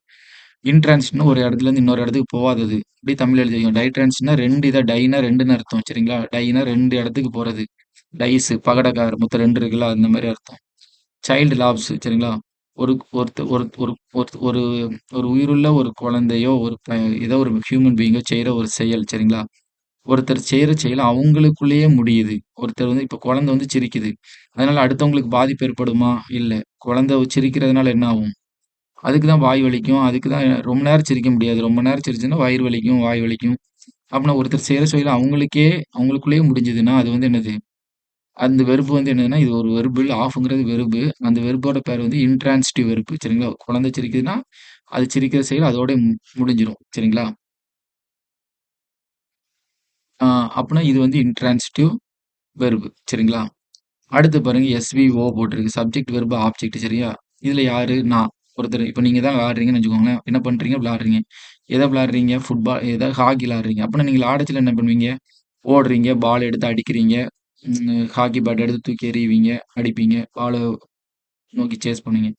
இன்ட்ரான்சிட்னா ஒரு இடத்துலேருந்து இன்னொரு இடத்துக்கு போகாதது. இப்படி தமிழ் எழுதிக்கோங்க. டை டிரான்சிட்னா 2 டைனா 2ன்னு அர்த்தம். சரிங்களா? டைனா 2 இடத்துக்கு போறது. டைஸ் பகடக்காய் மொத்தம் 2 இருக்குல்ல அந்த மாதிரி அர்த்தம். சைல்டு லாவ்ஸ் சரிங்களா? ஒரு ஒருத்த ஒரு ஒரு ஒரு ஒரு ஒரு உயிருள்ள ஒரு குழந்தையோ, ஏதோ ஒரு ஹியூமன் பீயிங்கோ செய்ற ஒரு செயல் சரிங்களா? ஒருத்தர் செய்ற செயல் அவங்களுக்குள்ளேயே முடியுது. ஒருத்தர் வந்து இப்ப குழந்தை வந்து சிரிக்குது. அதனால அடுத்தவங்களுக்கு பாதிப்பு ஏற்படுமா? இல்ல. குழந்தை சிரிக்கிறதுனால என்ன ஆகும்? அதுக்கு தான் வாய் வலிக்கும். அதுக்கு தான் ரொம்ப நேரம் சிரிக்க முடியாது. ரொம்ப நேரம் சிரிச்சுன்னா வயிறு வலிக்கும், வாய் வலிக்கும். அப்பன்னா ஒருத்தர் செய்ற செயல் அவங்களுக்குள்ளேயே முடிஞ்சதுன்னா, அது வந்து என்னது? அந்த வெர்ப் வந்து என்னதுன்னா, இது ஒரு வெர்பு. ஆஃப்ங்கிறது வெர்பு. அந்த வெர்போட பேர் வந்து இன்ட்ரான்சிட்டிவ் வெர்ப் சரிங்களா? குழந்தை சிரிக்குதுன்னா, அது சிரிக்கிற செயல் அதோட முடிஞ்சிரும். சரிங்களா? ஆ அப்பன்னா இது வந்து இன்ட்ரான்சிட்டிவ் வெர்ப் சரிங்களா? அடுத்து பாருங்க எஸ்விஓ போட்டிருக்கு. சப்ஜெக்ட், வெர்ப், ஆப்ஜெக்ட் சரியா? இதுல யாரு? நான். ஒருத்தர் இப்ப நீங்க தான் விளையாடுறீங்கன்னு வச்சுக்கோங்களேன். என்ன பண்றீங்க? விளையாடுறீங்க. எத விளையாடுறீங்க? ஹாக்கி விளையாடுறீங்க. அப்பன்னா நீங்க விளையாடச்சுல என்ன பண்ணுவீங்க? ஓடுறீங்க, பால் எடுத்து அடிக்கிறீங்க. ஹாக்கி பேட் எடுத்து தூக்கி எறியுவீங்க, அடிப்பீங்க. பால நோக்கி சேஸ் பண்ணுவீங்க.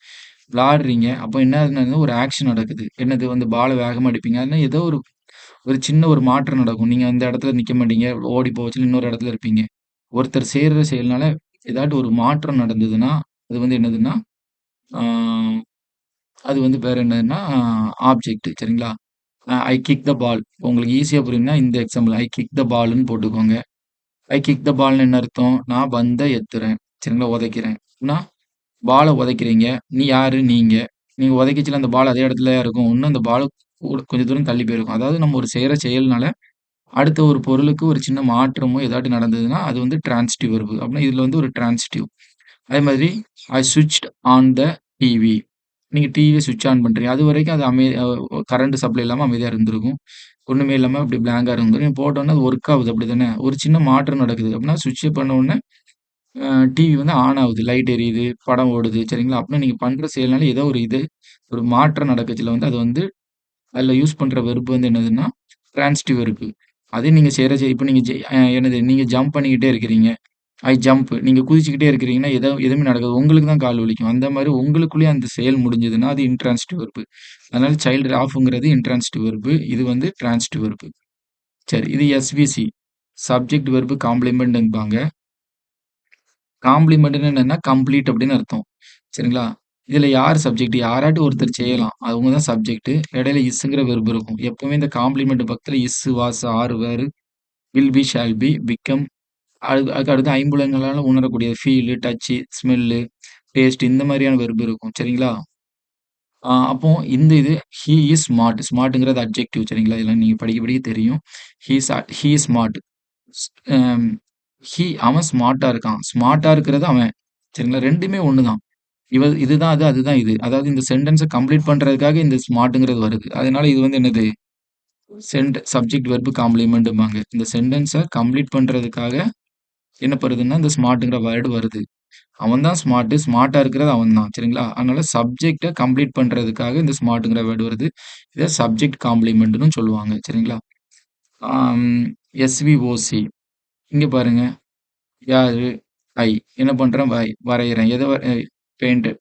விளையாடுறீங்க. அப்போ என்ன ஆகுதுன்னா, ஒரு ஆக்ஷன் நடக்குது. என்னது? அந்த பால வேகமா அடிப்பீங்க. அதுனா ஏதோ ஒரு ஒரு சின்ன ஒரு மாற்றம் நடக்கும். நீங்க அந்த இடத்துல நிக்க மாட்டீங்க. ஓடி போச்சுன்னு இன்னொரு இடத்துல இருப்பீங்க. ஒருத்தர் செய்ற செயல்னால ஏதாட்டும் ஒரு மாற்றம் நடந்ததுன்னா, அது வந்து என்னதுன்னா, ஆ அது வந்து பேர் என்னதுன்னா, ஆப்ஜெக்ட் சரிங்களா? ஐ கிக் த பால். உங்களுக்கு ஈஸியா புரியணும்னா இந்த எக்ஸாம்பிள் ஐ கிக் த பால்ன்னு போட்டுக்கோங்க. ஐ கிக் த பால்ன்னு என்ன அர்த்தம்? நான் பந்த எத்துறேன். சரிங்களா? உதைக்கிறேன். அப்படின்னா பால உதைக்கிறீங்க. நீ யாரு? நீங்க. நீங்க உதைக்கச்சுல அந்த பால் அதே இடத்துலயா இருக்கும். இன்னும் அந்த பால் கொஞ்சம் தூரம் தள்ளி போயிருக்கும். அதாவது நம்ம ஒரு செய்ற செயல்னால, அடுத்த ஒரு பொருளுக்கு ஒரு சின்ன மாற்றமோ ஏதாட்டும் நடந்ததுன்னா, அது வந்து ட்ரான்சிட்டிவ் வெர்ப். அப்படின்னா இதுல வந்து ஒரு ட்ரான்சிட்டிவ். அதே மாதிரி ஐ ஸ்விட்ச்ட் ஆன் த டிவி. நீங்க டிவிய ஸ்விட்ச் ஆன் பண்றீங்க. அதுவரைக்கும் அது கரண்ட் சப்ளை இல்லாம அமைதியா இருந்திருக்கும். ஒண்ணுமே இல்லாம அப்படி பிளாங்க்கா இருந்திருக்கும். நீங்க போட்டோனே அது ஒர்க் ஆகுது அப்படித்தானே? ஒரு சின்ன மாற்றம் நடக்குது. அப்படின்னா ஸ்விட்ச் பண்ண உடனே அ டிவி வந்து ஆன் ஆகுது. லைட் எரியுது, படம் ஓடுது. சரிங்களா? அப்படின்னா நீங்க பண்ற செயல்னால ஏதோ ஒரு ஒரு மாற்றம் நடக்கச்சுல வந்து அது வந்து அதுல யூஸ் பண்ற வெர்ப் வந்து என்னதுன்னா, ட்ரான்சிட்டிவ் வெர்ப். அதே நீங்க செய்ற இப்ப நீங்க என்னது நீங்க ஜம்ப் பண்ணிக்கிட்டே இருக்கிறீங்க. ஐ ஜம்ப். நீங்க குதிச்சுக்கிட்டே இருக்கிறீங்கன்னா, எதுவுமே நடக்காது. உங்களுக்கு தான் கால் வலிக்கும். அந்த மாரி உங்களுக்குள்ளேயே அந்த செயல் முடிஞ்சதுன்னா, அது இன்ட்ரான்சிட்டிவ் வெர்ப். அதனால சைல்டு ஆஃப்ங்கிறது இன்ட்ரான்சிட்டிவ் வெர்ப். இது வந்து ட்ரான்சிட்டிவ் வெர்ப். சரி. இது எஸ்விசி. சப்ஜெக்ட் வெர்ப் காம்ப்ளிமெண்ட்ம்பாங்க. காம்ப்ளிமெண்ட்ன்னு என்னன்னா, கம்ப்ளீட் அப்படின்னு அர்த்தம். சரிங்களா? இதுல யார் சப்ஜெக்ட்? யாராட்டும் ஒருத்தர் செய்யலாம். அவங்க தான் சப்ஜெக்ட். இடையில இஸ்ங்கிற வெர்ப் இருக்கும். எப்பவுமே இந்த காம்ப்ளிமெண்ட் பக்கத்துல is, was, are, were, will be, shall be, become அதுக்கு அடுத்து ஐம்புலன்களால உணரக்கூடிய ஃபீல், டச், ஸ்மெல், டேஸ்ட் இந்த மாதிரியான வெர்ப் இருக்கும். சரிங்களா? அப்போ இந்த ஹி இஸ் ஸ்மார்ட். ஸ்மார்ட்ங்கிறது அட்ஜெக்டிவ் சரிங்களா? இதெல்லாம் நீங்க படிக்க படிக்க தெரியும். He is smart. ஸ் அம் அவன் ஸ்மார்ட்டா இருக்கான். ஸ்மார்ட்டா இருக்கிறது அவன். சரிங்களா? 2மே ஒண்ணு தான். இதுதான் அது, அதுதான் இது. அதாவது இந்த சென்டென்ஸ கம்ப்ளீட் பண்றதுக்காக இந்த ஸ்மார்ட்ங்கிறது வருது. அதனால இது வந்து என்னது? சப்ஜெக்ட் வெர்ப் காம்ப்ளிமெண்ட்ம்பாங்க. இந்த சென்டென்ஸ கம்ப்ளீட் பண்றதுக்காக என்ன பண்ணுதுன்னா, இந்த ஸ்மார்ட்ங்கிற வேர்ட் வருது. அவன் தான் ஸ்மார்ட். ஸ்மார்ட்டா இருக்கிறது அவன் தான். சரிங்களா? அதனால சப்ஜெக்ட்ட கம்ப்ளீட் பண்றதுக்காக இந்த ஸ்மார்ட்ங்கிற வேர்ட் வருது. இத சப்ஜெக்ட் காம்ப்ளிமெண்ட்ன்னு சொல்லுவாங்க. சரிங்களா? ஆம் எஸ்விஓசி இங்க பாருங்க. யாரு? ஐ. என்ன பண்றேன்? வரையறேன். எத வ அ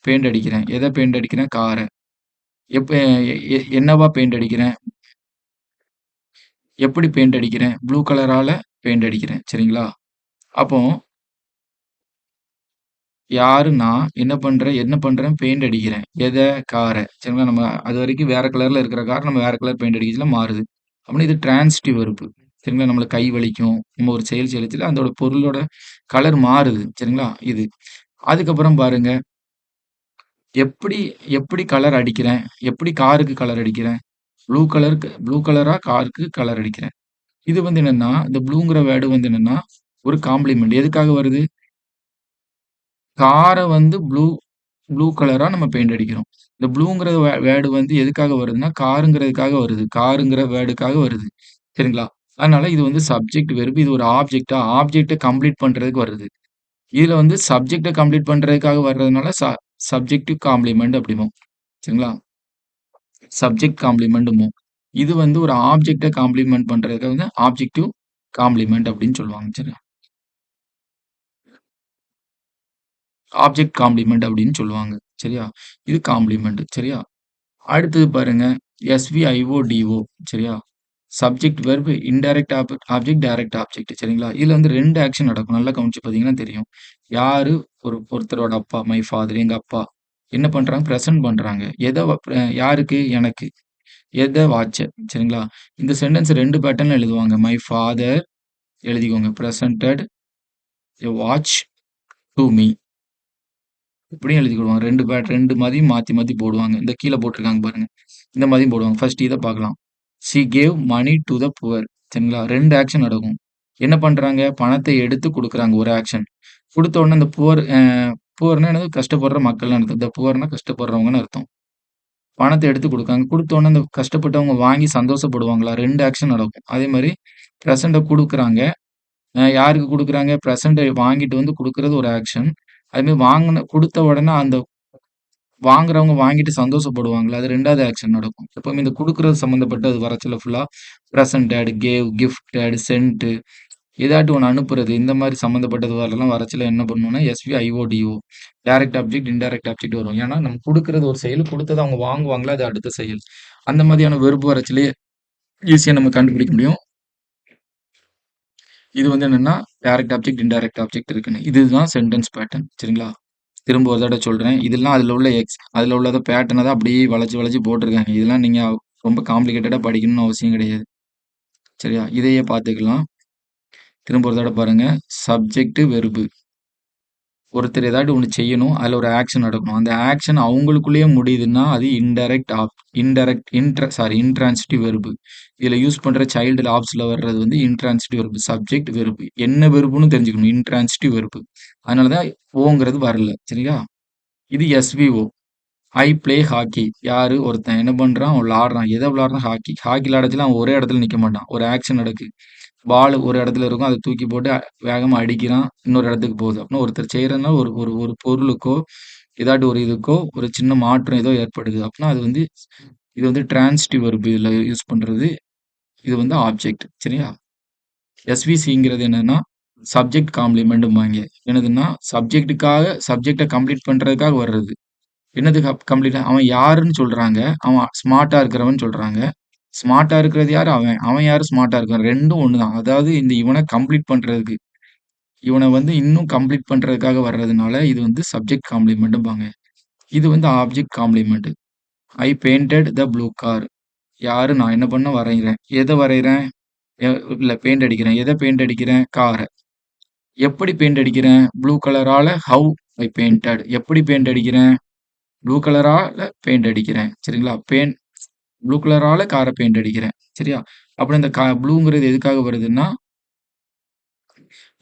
பெயிண்ட் அடிக்கிறேன். எத பெயிண்ட் அடிக்கிறேன்? கார. எப்ப என்னவா பெயிண்ட் அடிக்கிறேன்? எப்படி பெயிண்ட் அடிக்கிறேன்? ப்ளூ கலரால பெயிண்ட் அடிக்கிறேன். சரிங்களா? அப்போ யாரு நான்? என்ன பண்றேன்? பெயிண்ட் அடிக்கிறேன். எத? கார. சரிங்களா? நம்ம அதுவரைக்கும் வேற கலர்ல இருக்கிற கார் நம்ம வேற கலர் பெயிண்ட் அடிக்கச்சுல மாறுது. அப்படின்னா இது ட்ரான்சிட்டிவ் வெர்ப். சரிங்களா? நம்மளுக்கு கை வலிக்கும். நம்ம ஒரு செயல் செய்யச்சுல அதோட பொருளோட கலர் மாறுது. சரிங்களா? இது. அதுக்கப்புறம் பாருங்க. எப்படி எப்படி கலர் அடிக்கிறேன்? எப்படி காருக்கு கலர் அடிக்கிறேன்? ப்ளூ கலரா காருக்கு கலர் அடிக்கிறேன். இது வந்து என்னன்னா, இந்த ப்ளூங்கிற வேர்ட் வந்து என்னன்னா, ஒரு காம்ப்ளிமெண்ட். எதுக்காக வருது? கார வந்து ப்ளூ கலரா நம்ம பெயிண்ட் அடிக்கிறோம். இந்த ப்ளூங்கிற வேர்ட் வந்து எதுக்காக வருதுன்னா, காருங்கிறதுக்காக வருது. காருங்கிற வேர்டுக்காக வருது. சரிங்களா? அதனால இது வந்து சப்ஜெக்ட் வெர்ப். இது ஒரு ஆப்ஜெக்ட்ட கம்ப்ளீட் பண்றதுக்கு வருது. இதுல வந்து சப்ஜெக்ட்ட கம்ப்ளீட் பண்றதுக்காக வர்றதுனால சப்ஜெக்டிவ் காம்ப்ளிமெண்ட் அப்படிம்போம். சரிங்களா? சப்ஜெக்ட் காம்ப்ளிமெண்ட்ம்போம். இது வந்து ஒரு ஆப்ஜெக்ட்ட காம்ப்ளிமெண்ட் பண்றதுக்கு வந்து ஆப்ஜெக்டிவ் காம்ப்ளிமெண்ட் அப்படின்னு சொல்லுவாங்க. சரியா? ஆப்ஜெக்ட் காம்ப்ளிமெண்ட் அப்படின்னு சொல்லுவாங்க. சரியா? இது காம்ப்ளிமெண்ட். சரியா? அடுத்தது பாருங்க. எஸ்விஐஓடிஓ சரியா? Subject verb indirect object, direct object சரிங்களா? இதுல வந்து 2 ஆக்ஷன் நடக்கும். நல்லா கவனிச்சு பார்த்தீங்கன்னா தெரியும். யாரு? ஒருத்தரோட அப்பா, மை ஃபாதர் எங்க அப்பா. என்ன பண்றாங்க? பிரசன்ட் பண்றாங்க. எத வ அ யாருக்கு? எனக்கு. எத? வாட்ச. சரிங்களா? இந்த சென்டென்ஸ் 2 பேட்டர்ன்ல எழுதுவாங்க. மை ஃபாதர் எழுதிக்கோங்க. Presented a watch to me. இப்படியும் எழுதிக்கிடுவாங்க. 2 மாதியும் மாத்தி மாத்தி போடுவாங்க. இந்த கீழ போட்டுருக்காங்க பாருங்க. இந்த மாதிரியும் போடுவாங்க. ஃபர்ஸ்ட் இத பார்க்கலாம். She gave money to the poor. சரிங்களா? 2 ஆக்ஷன் நடக்கும். என்ன பண்றாங்க? பணத்தை எடுத்து குடுக்குறாங்க ஒரு ஆக்ஷன். குடுத்த உடனே அந்த புவர்னா என்னது? கஷ்டப்படுற மக்கள்னு அர்த்தம். த புவர்னா கஷ்டப்படுறவங்கன்னு அர்த்தம். பணத்த எடுத்து குடுக்காங்க. குடுத்த உடனே அந்த கஷ்டப்பட்டவங்க வாங்கி சந்தோஷப்படுவாங்களா? 2 ஆக்ஷன் நடக்கும். அதே மாரி பிரசன்ட்ட குடுக்குறாங்க. யாருக்கு குடுக்குறாங்க? பிரசன்ட்ட வாங்கிட்டு வந்து குடுக்குறது ஒரு ஆக்ஷன். அதுமாரி குடுத்த உடனே அந்த வாங்குறவங்க வாங்கிட்டு சந்தோஷப்படுவாங்கல்ல, அது 2வது ஆக்ஷன் நடக்கும். எப்பவுமே இந்த குடுக்குறது சம்மந்தப்பட்டது வரச்சொல்ல ஃபுல்லா பிரசன்டட், கேவ், கிஃப்டட், சென்ட் ஏதாட்டும் ஒண்ணு அனுப்புறது, இந்த மாரி சம்மந்தப்பட்டது வரலாம் வரச்சுல என்ன பண்ணுவோம்னா, எஸ்விஐஓடிஓ டைரக்ட் ஆப்ஜெக்ட், இன்டைரக்ட் ஆப்ஜெக்ட் வரும். ஏன்னா, நம்ம குடுக்குறது ஒரு செயல், குடுத்தத அவங்க வாங்குவாங்களா, அது அடுத்த செயல். அந்த மாதிரியான வெர்ப் வரச்சுலயே ஈஸியா நம்ம கண்டுபிடிக்க முடியும். இது வந்து என்னன்னா, டைரக்ட் ஆப்ஜெக்ட், இன்டைரக்ட் ஆப்ஜெக்ட் இருக்குன்னு. இதுதான் சென்டென்ஸ் பேட்டர்ன். சரிங்களா? திரும்ப ஒரு தடவ சொல்றேன். இதெல்லாம் அதுல உள்ள அதுல உள்ளத பேட்டர்ன தான் அப்படியே வளைச்சு, வளைச்சு போட்டிருக்காங்க. இதெல்லாம் நீங்க ரொம்ப காம்ப்ளிகேட்டடா படிக்கணும்னு அவசியம் கிடையாது. சரியா? இதையே பார்த்துக்கலாம். திரும்ப ஒரு தடவ பாருங்க. Subject, verb. ஒருத்தர் ஏதாட்டு ஒண்ணு செய்யணும். அதுல ஒரு ஆக்ஷன் நடக்கணும். அந்த ஆக்ஷன் அவங்களுக்குள்ளேயே முடியுதுன்னா, அது இன்ட்ரான்சிட்டிவ் வெர்பு. இதுல யூஸ் பண்ற சைல்டு ஆப்ஸ்ல வர்றது வந்து இன்ட்ரான்சிட்டிவ் வெர்பு. Subject, verb. என்ன வெர்புன்னு தெரிஞ்சுக்கணும். Intransitive verb. அதனால தான் ஓங்கிறது வரல. சரியா? இது எஸ்விஓ. I play hockey. யாரு? ஒருத்தன் என்ன பண்றான்? அவன் விளையாடுறான். எத விளையாடுறான்? ஹாக்கி. ஹாக்கி விளையாடச்சுல அவன் ஒரே இடத்துல நிக்க மாட்டான். ஒரு ஆக்ஷன் நடக்கு. பால் ஒரு இடத்துல இருக்கும். அத தூக்கி போட்டு வேகமா அடிக்கிறான். இன்னொரு இடத்துக்கு போகுது. அப்படின்னா ஒருத்தர் செய்றதுனால ஒரு ஒரு ஒரு பொருளுக்கோ, ஏதாட்டு ஒரு இதுக்கோ ஒரு சின்ன மாற்றம் ஏதோ ஏற்படுது. அப்படின்னா அது வந்து இது வந்து டிரான்சிட்டிவ் வெர்ப் இதுல யூஸ் பண்றது. இது வந்து ஆப்ஜெக்ட். சரியா? எஸ்விசிங்கிறது என்னன்னா, சப்ஜெக்ட் காம்ப்ளிமெண்ட்ம்பாய்ங்க. என்னதுன்னா, சப்ஜெக்ட்ட கம்ப்ளீட் பண்றதுக்காக வர்றது. என்னது கம்ப்ளீட்டா அவன் யாருன்னு சொல்றாங்க. அவன் ஸ்மார்ட்டா இருக்கிறவன்னு சொல்றாங்க. ஸ்மார்ட்டா இருக்கிறது யாரு? அவன். அவன் யாரு ஸ்மார்ட்டா இருக்கான்? 2ம் ஒண்ணுதான். அதாவது இந்த இவன கம்ப்ளீட் பண்றதுக்கு. இவன வந்து இன்னும் கம்ப்ளீட் பண்றதுக்காக வர்றதுனால, இது வந்து சப்ஜெக்ட் காம்ப்ளிமெண்ட்ம்பாங்க. இது வந்து object complement. I painted the blue car. யாரு? நான் என்ன பண்ண வரைகிறேன். எத வரைகிறேன்? எ இல்ல பெயிண்ட் அடிக்கிறேன். எத பெயிண்ட் அடிக்கிறேன்? கார. எப்படி பெயிண்ட் அடிக்கிறேன்? ப்ளூ கலரால ஹவ் ஐ பெயிண்டட். எப்படி பெயிண்ட் அடிக்கிறேன்? ப்ளூ கலரால பெயிண்ட் அடிக்கிறேன். சரிங்களா? ப்ளூ கலரால கார பெயிண்ட் அடிக்கிறேன். சரியா? அப்புறம் இந்த ப்ளூங்கிறது எதுக்காக வருதுன்னா,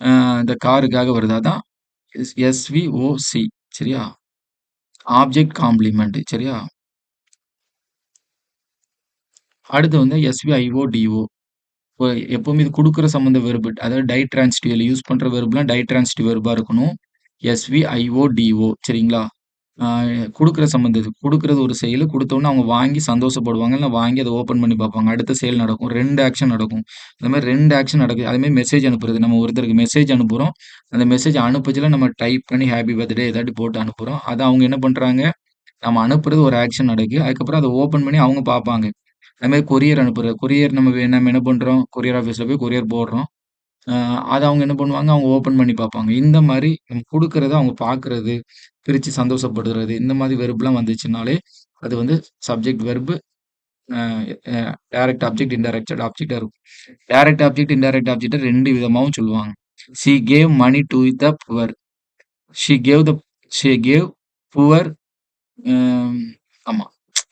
அ இந்த காருக்காக வருது. அதான் எஸ்விஓசி. சரியா? Object complement. சரியா? அடுத்து வந்து எஸ்விஐஓடிஓ. எப்பவுமே இது குடுக்குற சம்மந்த வெர்பு. அதாவது டைட்ரான்சிட்டிவ்ல யூஸ் பண்ற வெர்ப்லாம் டைட்ரான்சிட்டிவ் வெர்பா இருக்கணும். எஸ்விஐஓடிஓ. சரிங்களா? ஆ குடுக்குற சம்மந்தம். குடுக்குறது ஒரு செயலு. குடுத்தோனே அவங்க வாங்கி சந்தோஷப்படுவாங்க. இல்ல வாங்கி அத ஓப்பன் பண்ணி பார்ப்பாங்க. அடுத்த செயல் நடக்கும். 2 ஆக்ஷன் நடக்கும். இந்த மாரி 2 ஆக்ஷன் நடக்குது. அதே மாரி மெசேஜ் அனுப்புறது. நம்ம ஒருத்தருக்கு மெசேஜ் அனுப்புறோம். அந்த மெசேஜ் அனுப்பச்சுல நம்ம டைப் பண்ணி ஹேப்பி பர்த்டே ஏதாட்டி போட்டு அனுப்புறோம். அத அவங்க என்ன பண்றாங்க? நம்ம அனுப்புறது ஒரு ஆக்ஷன் நடக்கு. அதுக்கப்புறம் அத ஓப்பன் பண்ணி அவங்க பார்ப்பாங்க. அது மாரி கொரியர் அனுப்புறது. கொரியர் நம்ம என்ன பண்றோம்? கொரியர் ஆஃபீஸ்ல போய் கொரியர் போடுறோம். அ அத அவங்க என்ன பண்ணுவாங்க? அவங்க ஓப்பன் பண்ணி பார்ப்பாங்க. இந்த மாரி நம்ம குடுக்குறத அவங்க பார்க்குறது, பிரிச்சு சந்தோஷப்படுறது, இந்த மாரி வெர்ப்லாம் வந்துச்சுனாலே, அது வந்து subject verb uh uh direct object, indirect ஆப்ஜெக்ட்டா இருக்கும். டைரக்ட் ஆப்ஜெக்ட், இன்டைரக்ட் ஆப்ஜெக்ட்ட 2 விதமாவும் சொல்லுவாங்க. She gave money to the poor. She gave the she gave poor ம் ஆமா.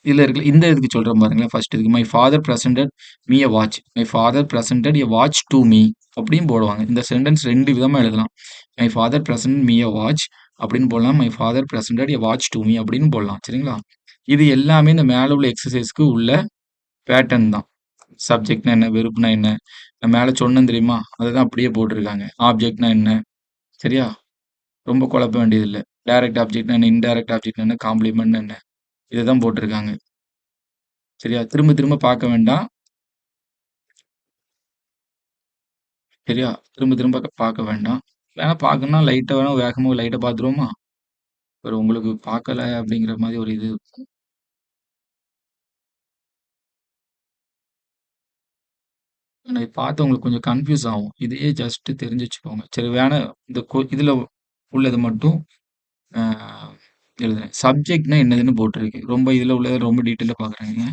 இதுல இருக்குல்ல, இந்த இதுக்கு சொல்றேன் பாருங்களேன். ஃபர்ஸ்ட் இதுக்கு my father presented me a watch. My father presented a watch to me அப்படின்னு போடுவாங்க. இந்த சென்டென்ஸ் 2 விதமா எழுதலாம். My father present me a watch அப்படின்னு போடலாம். My father presented a watch to me அப்படின்னு போடலாம். சரிங்களா? இது எல்லாமே இந்த மேல உள்ள எக்ஸர்சைஸ்க்கு உள்ள பேட்டர்ன் தான். சப்ஜெக்ட்னா என்ன? வெர்ப்னா என்ன? நான் மேல சொன்னேன் தெரியுமா? அததான் அப்படியே போட்டிருக்காங்க. ஆப்ஜெக்ட்னா என்ன? சரியா? ரொம்ப குழப்ப வேண்டியதில்ல. டைரக்ட் ஆப்ஜெக்ட்னா என்ன? இன்டைரக்ட் ஆப்ஜெக்ட்னா என்ன? காம்ப்ளிமெண்ட்னா என்ன? இததான் போட்டிருக்காங்க. சரியா? திரும்ப திரும்ப பார்க்க வேண்டாம். சரியா? திரும்ப திரும்ப பார்க்க வேண்டாம். வேணா பார்க்கணும்னா லைட்டா வேணா வேகமா லைட்டா பார்த்துருவோமா? ஒரு உங்களுக்கு பார்க்கல அப்படிங்கிற மாரி ஒரு இது. ஆனா இது பார்த்தா உங்களுக்கு கொஞ்சம் கன்ஃப்யூஸ் ஆகும். இதையே ஜஸ்ட் தெரிஞ்சு வச்சுக்கோங்க. சரி வேணா இந்த இதுல உள்ளது மட்டும் அ எழுதுறேன். சப்ஜெக்ட்னா என்னதுன்னு போட்டிருக்கு. ரொம்ப இதுல உள்ளத ரொம்ப டீட்டெயிலா பார்க்குறாய்ங்க.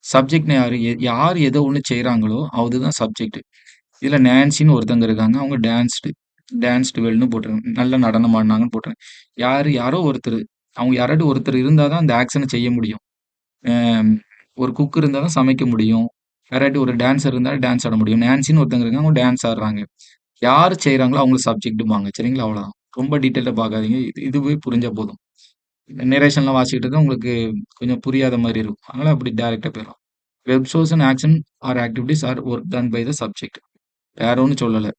சப்ஜெக்ட்னா யாரு? யார் எத ஒண்ணு செய்றாங்களோ அதுதான் சப்ஜெக்ட். இதுல நான்சின்னு ஒருத்தங்க இருக்காங்க. அவங்க டான்ஸ்டு வெல்ன்னு போட்டிருக்காங்க. நல்லா நடனம் ஆடுனாங்கன்னு போட்டிருக்காங்க. யாரோ ஒருத்தரு. அவங்க யாராவது ஒருத்தர் இருந்தா தான் அந்த ஆக்ஷன செய்ய முடியும். அ ஒரு குக் இருந்தா தான் சமைக்க முடியும். யாராட்டி ஒரு டான்ஸர் இருந்தா டான்ஸ் ஆட முடியும். நான்சின்னு ஒருத்தங்க இருக்காங்க. அவங்க டான்ஸ் ஆடுறாங்க. யாரு செய்றாங்களோ அவங்கள சப்ஜெக்ட்ம்பாங்க. சரிங்களா? அவ்வளோதான். ரொம்ப டீட்டெயிலா பார்க்காதீங்க. இதுவே புரிஞ்சா போதும். நரேஷன்லாம் வாசிக்கிட்டு இருந்தா உங்களுக்கு கொஞ்சம் புரியாத மாரி இருக்கும். அதனால அப்படி டைரக்ட்டா போயிரலாம். வெப் சோர்ஸ் and action or activities or work done by the subject. வேற ஒண்ணும் சொல்லல.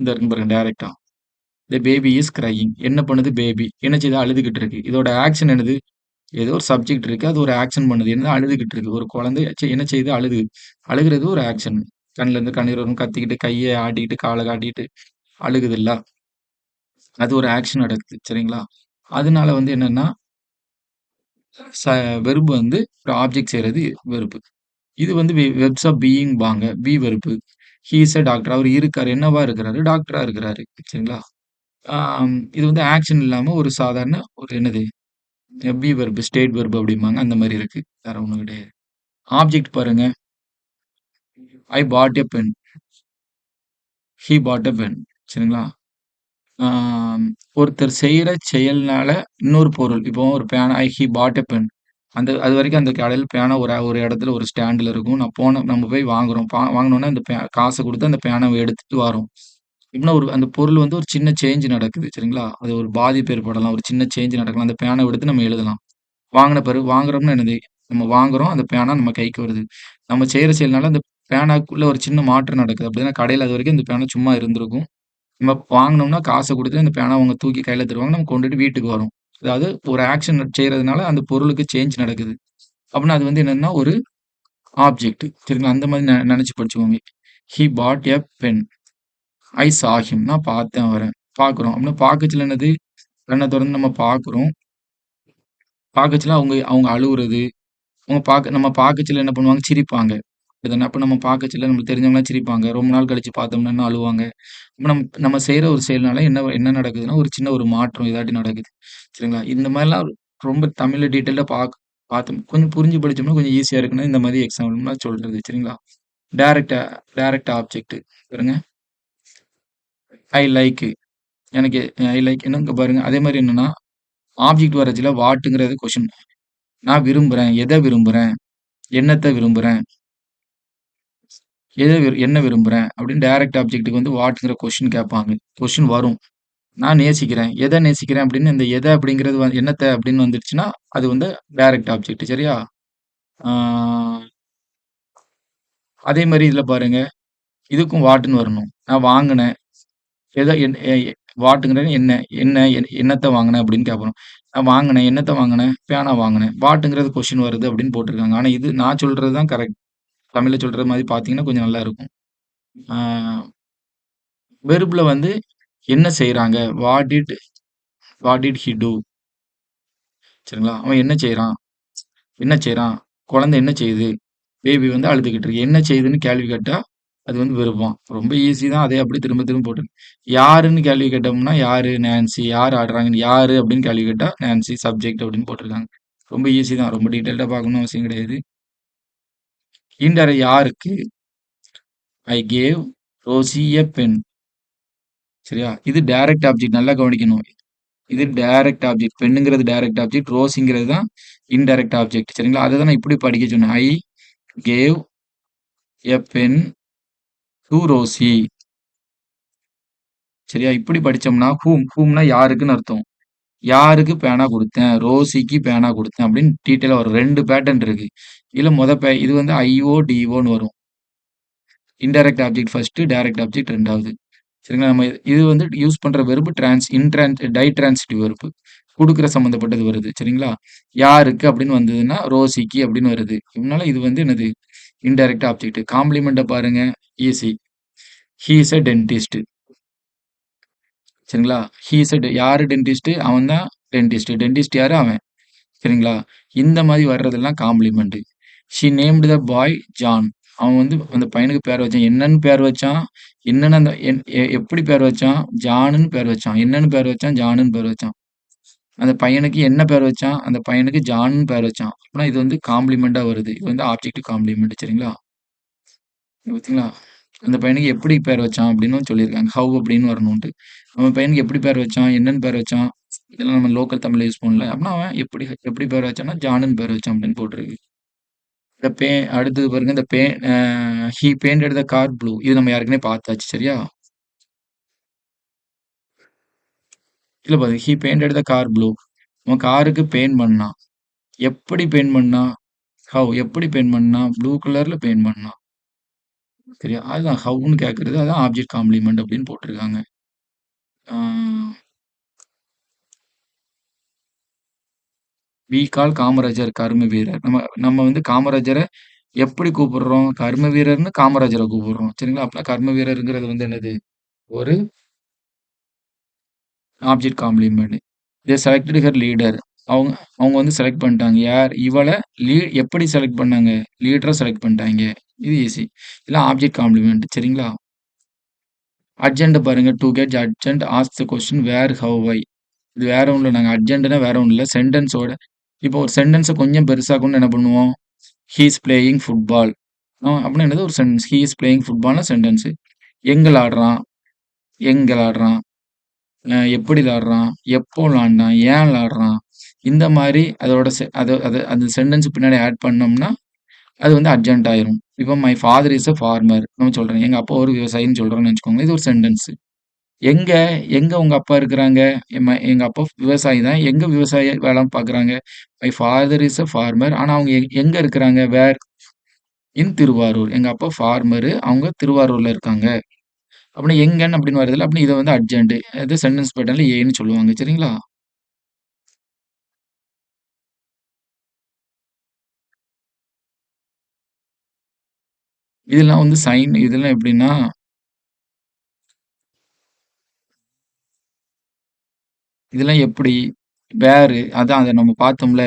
இந்த இருக்கு பாருங்க டைரக்ட்டா. The baby is crying. என்ன பண்ணுது பேபி? என்ன செய்யுது? அழுதுகிட்டு இருக்கு. இதோட ஆக்ஷன் என்னது? ஏதோ ஒரு சப்ஜெக்ட் இருக்கு. அது ஒரு ஆக்ஷன் பண்ணுது. என்ன அழுதுகிட்டு இருக்கு. ஒரு குழந்தை என்ன செய்யுது? அழுகுது. அழுகுறது ஒரு ஆக்ஷன். கண்ணுல இருந்து கண்ணீர் வரும், கத்திக்கிட்டு, கைய ஆட்டிக்கிட்டு, கால காட்டிக்கிட்டு அழுகுதுல்ல. அது ஒரு ஆக்ஷன் நடக்குது. சரிங்களா? அதனால வந்து என்னன்னா, ச வெர்ப் வந்து ஒரு ஆப்ஜெக்ட் செய்றது வெர்ப். இது வந்து வெர்ப்ஸ் ஆஃப் பீயிங்பாங்க. Verb. He is a doctor. அவரு இருக்காரு. என்னவா இருக்கிறாரு? டாக்டரா இருக்கிறாரு. சரிங்களா? இது வந்து ஆக்ஷன் இல்லாம ஒரு சாதாரண ஒரு என்னது? வெர்ப், ஸ்டேட் வெர்ப் அப்படிம்பாங்க. அந்த மாரி இருக்கு. வேற ஒண்ணும் கிடையாது. ஆப்ஜெக்ட் பாருங்க. I bought a pen. He bought a pen. சரிங்களா? ஆம், ஒருத்தர் செய்யற செயல்னால இன்னொரு பொருள். இப்போ ஒரு பேனா ஹி பாட் எ பென். அது வரைக்கும் அந்த கடையில பேனா ஒரு ஒரு இடத்துல ஒரு ஸ்டாண்ட்ல இருக்கும். நம்ம போய் வாங்குறோம். வாங்குனோனே அந்த காச குடுத்து அந்த பேனாவ எடுத்துட்டு வரோம். இன்னும் அந்த பொருள் வந்து ஒரு சின்ன சேஞ்ச் நடக்குது. சரிங்களா? அது ஒரு பாதிப்பு ஏற்படலாம். ஒரு சின்ன சேஞ்ச் நடக்கலாம். அந்த பேனாவ எடுத்து நம்ம எழுதலாம். வாங்குன பிறகு வாங்குறோம்னா என்னது? நம்ம வாங்குறோம். அந்த பேனா நம்ம கைக்கு வருது. நம்ம செய்ற செயல்னால அந்த பேனாக்குள்ள ஒரு சின்ன மாற்றம் நடக்குது. அப்படின்னா கடையில அதுவரைக்கும் அந்த பேனா சும்மா இருந்திருக்கும். நம்ம வாங்குனோம்னா காச குடுத்து அந்த பேனாவ அவங்க தூக்கி கையில தருவாங்க. நம்ம கொண்டுட்டு வீட்டுக்கு வரோம். அதாவது ஒரு ஆக்ஷன் செய்றதுனால அந்த பொருளுக்கு சேஞ்ச் நடக்குது. அப்படின்னா அது வந்து என்னன்னா ஒரு ஆப்ஜெக்ட். சரிங்களா? அந்த மாரி நெனச்சு படிச்சுக்கோங்க. He bought a pen. ஐ சா ஹிம். நான் பார்த்தேன் அவர. பார்க்குறோம். அப்படின்னா பார்க்கச்சுல என்னது? கண்ண தொறந்து நம்ம பார்க்குறோம். பார்க்கச்சுல அவங்க அவங்க அழுவுறது, அவங்க நம்ம பார்க்கச்சுல என்ன பண்ணுவாங்க? சிரிப்பாங்க. அப்படிதானே? அப்ப நம்ம பார்க்கச்சுல நம்மளுக்கு தெரிஞ்சவங்கலாம் சிரிப்பாங்க. ரொம்ப நாள் கழிச்சு பார்த்தோம்னா இன்னும் அழுவாங்க. இப்ப நம்ம செய்ற ஒரு செயல்னால என்ன என்ன நடக்குதுன்னா, ஒரு சின்ன ஒரு மாற்றம் இதாட்டி நடக்குது. சரிங்களா? இந்த மாரிலாம் ரொம்ப தமிழ்ல டீட்டெயில்டா பார்த்தோம். கொஞ்சம் புரிஞ்சு படிச்சோம்னா கொஞ்சம் ஈஸியா இருக்குன்னு இந்த மாரி எக்ஸாம்பிள்லாம் சொல்றது. சரிங்களா? டைரக்ட் டைரக்ட் ஆப்ஜெக்ட் பாருங்க. I like. எனக்கு ஐ லைக் என்னங்க பாருங்க. அதே மாரி என்னன்னா, ஆப்ஜெக்ட் வரச்சுல வாட்ங்கிறது கொஸ்டின். நான் விரும்புறேன். எத விரும்புறேன்? என்னத்த விரும்புறேன்? என்ன விரும்புறேன்? அப்படின்னு டைரக்ட் ஆப்ஜெக்ட்க்கு வந்து வாட்ங்கிற கொஸ்டின் கேட்பாங்க. கொஸ்டின் வரும். நான் நேசிக்கிறேன். எத நேசிக்கிறேன் அப்படின்னு இந்த எத அப்படிங்கிறது என்னத்த அப்படின்னு வந்துருச்சுன்னா, அது வந்து டைரக்ட் ஆப்ஜெக்ட் சரியா? ஆ அதே மாரி இதுல பாருங்க. இதுக்கும் வாட்ன்னு வரணும். நான் வாங்குனேன். எத என் எ எ வாட்டுங்கிறது என்ன? என்னத்த வாங்குனேன் அப்படின்னு கேட்கணும். நான் வாங்குனேன். என்னத்த வாங்குனேன்? பேனா வாங்குனேன். வாட்டுங்கிறது கொஸ்டின் வருது அப்படின்னு போட்டுருக்காங்க. ஆனா இது நான் சொல்றது தான் கரெக்ட். தமிழ்ல சொல்ற மாரி பார்த்தீங்கன்னா, கொஞ்சம் நல்லா இருக்கும். ஆ வெர்ப்ல வந்து என்ன செய்றாங்க? What did he two? சரிங்களா? அவன் என்ன செய்றான்? என்ன செய்றான்? குழந்தை என்ன செய்யுது? பேபி வந்து அழுதுகிட்டு இருக்கு. என்ன செய்யுதுன்னு கேள்வி கேட்டா, அது வந்து வெறுப்பாம். ரொம்ப ஈஸி தான். அதே அப்படியே திரும்ப திரும்ப போட்டு யாருன்னு கேள்வி கேட்டோம்னா, யாரு? நான்சி. யார் ஆடுறாங்கன்னு யாரு அப்படின்னு கேள்வி கேட்டா, நான்சி சப்ஜெக்ட் அப்படின்னு போட்டிருக்காங்க. ரொம்ப ஈஸி தான். ரொம்ப டீட்டெயில்டா பார்க்கணும்னு அவசியம் கிடையாது. யாருக்கு? I gave Rosie a pen. சரியா? இது டைரக்ட் ஆப்ஜெக்ட். நல்லா கவனிக்கணும். இது டைரக்ட் ஆப்ஜெக்ட். பென்னுங்கிறது டைரக்ட் ஆப்ஜெக்ட். ரோசிங்கிறது தான் இன்டைரக்ட் ஆப்ஜெக்ட். சரிங்களா? அததான் நான் இப்படி படிக்க சொன்னேன். I gave a pen to Rosie. சரியா? இப்படி படிச்சோம்னா, ஹூம்னா யாருக்குன்னு அர்த்தம். யாருக்கு பேனா குடுத்தேன்? ரோசிக்கு பேனா குடுத்தேன் அப்படின்னு டீட்டெயிலா வரும். 2 பேட்டர்ன் இருக்கு. இதுல இது வந்து ஐஓ, டிஓன்னு வரும். Indirect object first, direct object 2வது. சரிங்களா? நம்ம இது வந்து யூஸ் பண்ற வெர்ப் டைட்ரான்சிட்டிவ் வெர்ப். குடுக்குற சம்மந்தப்பட்டது வருது. சரிங்களா? யாருக்கு அப்படின்னு வந்ததுன்னா, ரோசிக்கு அப்படின்னு வருது. இதனால இது வந்து என்னது? Indirect object. காம்ப்ளிமெண்ட்ட பாருங்க. Easy. He is a dentist. சரிங்களா? ஹி இஸ் எ யாரு டென்டிஸ்ட்? அவன் தான் டென்டிஸ்ட். டென்டிஸ்ட் யாரு? அவன். சரிங்களா? இந்த மாரி வர்றதெல்லாம் complement. She named the boy John. அவன் வந்து அந்த பையனுக்கு பேர் வச்சான். என்னன்னு பேர் வச்சான்? என்னன்னு அந்த எப்படி பேர் வச்சான்? ஜானுன்னு பேர் வச்சான். என்னன்னு பேர் வச்சான்? ஜானுன்னு பேர் வச்சான். அந்த பையனுக்கு என்ன பேர் வச்சான்? அந்த பையனுக்கு ஜான்னு பேர் வச்சான். அப்பன்னா இது வந்து காம்ப்ளிமெண்டா வருது. இது வந்து ஆப்ஜெக்டிவ் காம்ப்ளிமெண்ட் சரிங்களா? பார்த்தீங்களா? அந்த பையனுக்கு எப்படி பேர் வச்சான் அப்படின்னு சொல்லியிருக்காங்க. ஹவ் அப்படின்னு வரணுன்ட்டு. அவன் பையனுக்கு எப்படி பேர் வச்சான்? என்னன்னு பேர் வச்சான்? இதெல்லாம் நம்ம லோக்கல் தமிழ்ல யூஸ் பண்ணல. அப்படின்னா அவன் எப்படி எப்படி பேர் வச்சான்னா, ஜானுன்னு பேர் வச்சான் அப்படின்னு போட்டிருக்கு. இந்த அடுத்தது பாருங்க. இந்த he painted the car blue. இது நம்ம ஏற்கனவே பார்த்தாச்சு சரியா? இல்ல பாரு. He painted the car blue. அவன் காருக்கு பெயிண்ட் பண்ணான். எப்படி பெயிண்ட் பண்ணான்? ஹவ் எப்படி பெயிண்ட் பண்ணான்? ப்ளூ கலர்ல பெயிண்ட் பண்ணான். சரியா? அதுதான் ஹவ்ன்னு கேட்கறது. அதான் ஆப்ஜெக்ட் காம்ப்ளிமெண்ட் அப்படின்னு போட்டிருக்காங்க. ஆ வி கால் காமராஜர் கரும வீரர். நம்ம நம்ம வந்து காமராஜர எப்படி கூப்பிடுறோம்? கர்ம வீரர்ன்னு காமராஜர கூப்பிடுறோம். சரிங்களா? அப்ப கர்ம வீரர்ங்கிறது வந்து என்னது? ஒரு ஆப்ஜெக்ட் காம்ப்ளிமெண்ட். தே செலக்டட் ஹர் லீடர். அவங்க அவங்க வந்து செலக்ட் பண்ணிட்டாங்க. யார்? இவள லீ எப்படி செலக்ட் பண்ணாங்க? லீடரா செலக்ட் பண்ணிட்டாய்ங்க. இது ஈஸி. இதெல்லாம் ஆப்ஜெக்ட் காம்ப்ளிமெண்ட். சரிங்களா? அர்ஜென்ட் பாருங்க. To get adjunct ask the question where, how, why. இது வேற ஒண்ணும் இல்ல. நாங்க அர்ஜென்ட்னா வேற ஒண்ணும் இல்ல. சென்டென்ஸோட இப்போ ஒரு சென்டென்ஸ கொஞ்சம் பெருசாக்கணும்னு என்ன பண்ணுவோம்? He is playing football. அப்படின்னா என்னது? ஒரு சென்டென்ஸ். ஹி இஸ் பிளேயிங் ஃபுட்பால்னா சென்டென்ஸ். எங்க விளையாடுறான்? எங்க விளையாடுறான்? எப்படி விளையாடுறான்? எப்போ விளையாண்டான்? ஏன் விளையாடுறான்? இந்த மாரி அதோட அது அது அந்த சென்டென்ஸ் பின்னாடி ஆட் பண்ணோம்னா, அது வந்து அர்ஜென்ட் ஆயிரும். இப்போ my father is a farmer நம்ம சொல்றோம். எங்க அப்பா ஒரு விவசாயின்னு சொல்றோம்னு வச்சுக்கோங்களேன். இது ஒரு சென்டென்ஸ். எங்க எங்க உங்க அப்பா இருக்கிறாங்க? எங்க அப்பா விவசாயி தான். எங்க விவசாய வேலை பார்க்குறாங்க? My father is a farmer. ஆனா அவங்க எங்க இருக்கிறாங்க? வேர்? இன் திருவாரூர். எங்க அப்பா ஃபார்மரு. அவங்க திருவாரூர்ல இருக்காங்க. அப்படின்னா எங்கன்னு அப்படின்னு வருதுல்ல. அப்ப இத வந்து அர்ஜென்ட். இது சென்டென்ஸ் பேட்டர்ன்ல ஏன்னு சொல்லுவாங்க. சரிங்களா? இதெல்லாம் வந்து சைன் இதெல்லாம் எப்படின்னா, இதெல்லாம் எப்படி? வேர் அதான் அத நம்ம பார்த்தோம்ல.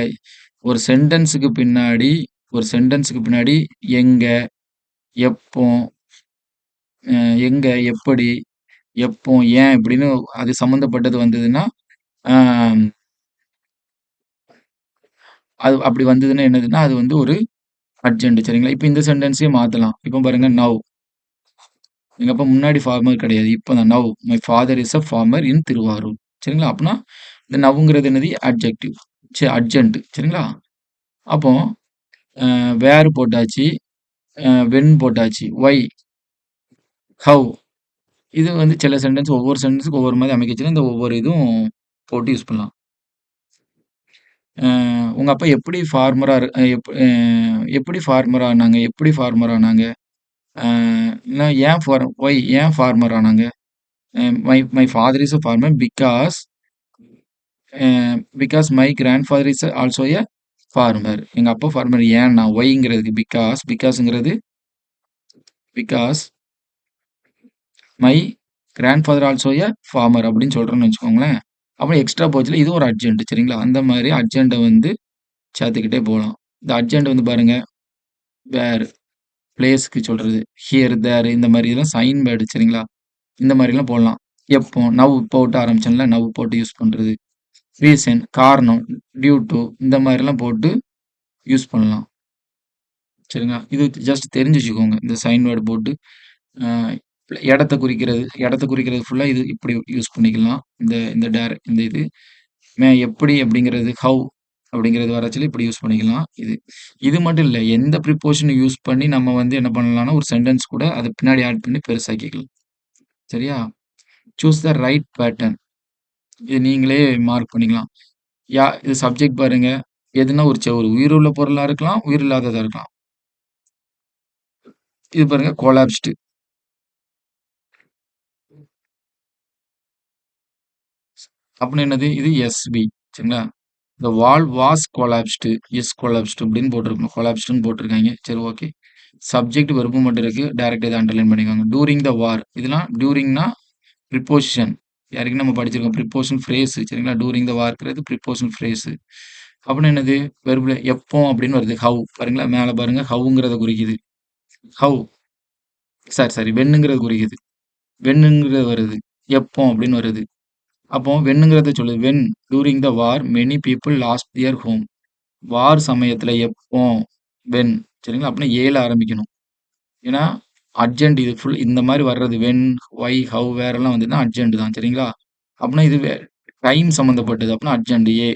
ஒரு சென்டென்ஸ்‌க்கு பின்னாடி ஒரு சென்டென்ஸ்‌க்கு பின்னாடி எங்க, எப்போ, எங்க, எப்படி, எப்போ, ஏன் இப்படின்னு அது சம்மந்தப்பட்டது வந்ததுன்னா, ஆ அது அப்படி வந்ததுன்னா என்னதுன்னா, அது வந்து ஒரு அர்ஜென்ட் சரிங்களா? இப்ப இந்த சென்டென்ஸையே மாத்தலாம். இப்ப பாருங்க நவ். எங்க அப்பா முன்னாடி ஃபார்மர் கிடையாது. இப்ப தான் now my father is a farmer in Thiruvarur. சரிங்களா? அப்பன்னா இந்த நவ்ங்கிறது என்னது? அட்ஜெக்டிவ். அர்ஜென்ட் சரிங்களா? அப்போ வேர் போட்டாச்சு, வென் போட்டாச்சு, ஒய், ஹவ் இது வந்து சில சென்டென்ஸ் ஒவ்வொரு சென்டென்ஸ்‌க்கு ஒவ்வொரு மாரி அமைக்கச்சுன்னா, இந்த ஒவ்வொரு இதுவும் போட்டு யூஸ் பண்ணலாம். உங்க அப்பா எப்படி ஃபார்மரா இரு எப் அ எப்படி ஃபார்மர் ஆனாங்க? எப்படி ஃபார்மர் ஆனாங்க? அ இல்ல ஏன் ஒய் ஏன் ஃபார்மர் ஆனாங்க? My my father is a farmer uh because my grandfather is also a farmer. எங்க அப்பா ஃபார்மர். ஏன்னா ஒய்ங்கிறதுக்கு பிகாஸ்ங்கிறது because my grandfather also a farmer அப்படின்னு சொல்றோம்னு வச்சுக்கோங்களேன். அப்புறம் எக்ஸ்ட்ரா போச்சுல இது ஒரு அர்ஜென்ட் சரிங்களா? அந்த மாரி அர்ஜென்ட்ட வந்து சேர்த்துக்கிட்டே போலாம். இந்த அர்ஜென்ட் வந்து பாருங்க, வேர், பிளேஸ்க்கு சொல்றது. ஹியர், தேர் இந்த மாரி இதெல்லாம் சைன் வேர்டு சரிங்களா? இந்த மாரிலாம் போடலாம். எப்போ நவ் போட்டு ஆரம்பிச்சேன்ல, நவ் போட்டு யூஸ் பண்றது. ரீசன் காரணம், டியூ டூ இந்த மாரிலாம் போட்டு யூஸ் பண்ணலாம். சரிங்களா? இது ஜஸ்ட் தெரிஞ்சு வச்சுக்கோங்க. இந்த சைன் வேர்ட் போட்டு அ இடத்த குறிக்கிறது ஃபுல்லா இது இப்படி யூஸ் பண்ணிக்கலாம். இந்த இந்த இந்த இது. எப்படி அப்படிங்கிறது, ஹவ் அப்படிங்கிறது வரச்சுல இப்படி யூஸ் பண்ணிக்கலாம். இது இது மட்டும் இல்ல. எந்த ப்ரிப்போஷன் யூஸ் பண்ணி நம்ம வந்து என்ன பண்ணலாம்னா, ஒரு சென்டென்ஸ் கூட அத பின்னாடி ஆட் பண்ணி பெருசாக்கிக்கலாம். சரியா? Choose the right pattern. இது நீங்களே மார்க் பண்ணிக்கலாம். இது சப்ஜெக்ட் பாருங்க. எதுனா ஒரு செவுரு. உயிருள்ள பொருளா இருக்கலாம், உயிர் இல்லாததா இருக்கலாம். இது பாருங்க கொலாப்ஸ்டு. அப்டின்னா என்னது? இது எஸ்வி சரிங்களா? "த வால் வாஸ் கொலாப்ஸ்டு, இஸ் கொலாப்ஸ்டு" அப்படின்னு போட்டிருக்கணும். கொலாப்ஸ்டுன்னு போட்டிருக்காய்ங்க. சரி ஓகே. சப்ஜெக்ட், வெர்ப் மட்டும் இருக்கு. டைரக்ட்டா இத அண்டர்லைன் பண்ணிக்கோங்க. டூரிங் த வார் இதெல்லாம் டூரிங்னா ப்ரிப்போசிஷன். ஏற்கனவே நம்ம படிச்சிருக்கோம். ப்ரிப்போசிஷன் ஃப்ரேஸ் சரிங்களா? டூரிங் த வார்ங்கிறது ப்ரிப்போசிஷன் ஃப்ரேஸ். அப்டின்னா என்னது? வெர்ப்ல எப்போ அப்படின்னு வருது. ஹவ் பாருங்களா? மேல பாருங்க ஹவ்ங்கிறத குறிக்குது. ஹவ் சாரி சாரி வென்னுங்கிறது குறிக்குது. வென்னுங்கிறது வருது. எப்போ அப்படின்னு வருது. அப்போ வென்னுங்கிறத சொல்லு. When during the war many people lost their home. War சமயத்துல எப்போ? வென் சரிங்களா? அப்படின்னா ஏல ஆரம்பிக்கணும். ஏன்னா அர்ஜென்ட் இது ஃபுல் இந்த மாரி வர்றது வென், ஒய், ஹவ் வேரெல்லாம் வந்துதுன்னா அர்ஜென்ட் தான் சரிங்களா? அப்படின்னா இது டைம் சம்மந்தப்பட்டது. அப்படின்னா அர்ஜென்ட் ஏ.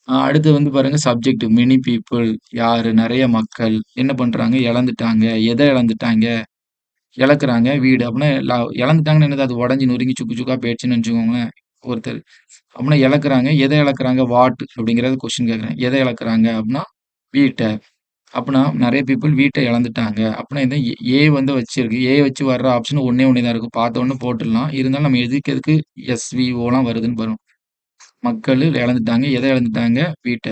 அடுத்து வந்து பாருங்க சப்ஜெக்ட் மெனி பீப்பிள் யாரு? நெறைய மக்கள் என்ன பண்றாங்க? இழந்துட்டாங்க. எத இழந்துட்டாங்க? இழக்குறாங்க வீடு. அப்படின்னா இழந்துட்டாங்கன்னு என்னது? அது உடைஞ்சு நொறுங்கி சுக்கு சுக்கா போயிடுச்சுன்னு வச்சுக்கோங்களேன். ஒருத்தர். அப்படின்னா இழக்குறாங்க. எத இழக்குறாங்க? வாட் அப்படிங்கிறது கொஸ்டின் கேட்குறேன். எத இழக்குறாங்க? அப்படின்னா வீட்ட. அப்பன்னா நெறைய பீப்பிள் வீட்ட இழந்துட்டாங்க. அப்படின்னா இந்த ஏ வந்து வச்சிருக்கு. ஏ வச்சு வர்ற ஆப்ஷன் ஒண்ணே ஒண்ணு தான் இருக்கும். பார்த்த உடனே போட்டுடலாம். இருந்தாலும் நம்ம எதுக்கு எஸ்விஓலாம் வருதுன்னு பாருங்க. மக்கள் இழந்துட்டாங்க. எத இழந்துட்டாங்க? வீட்ட.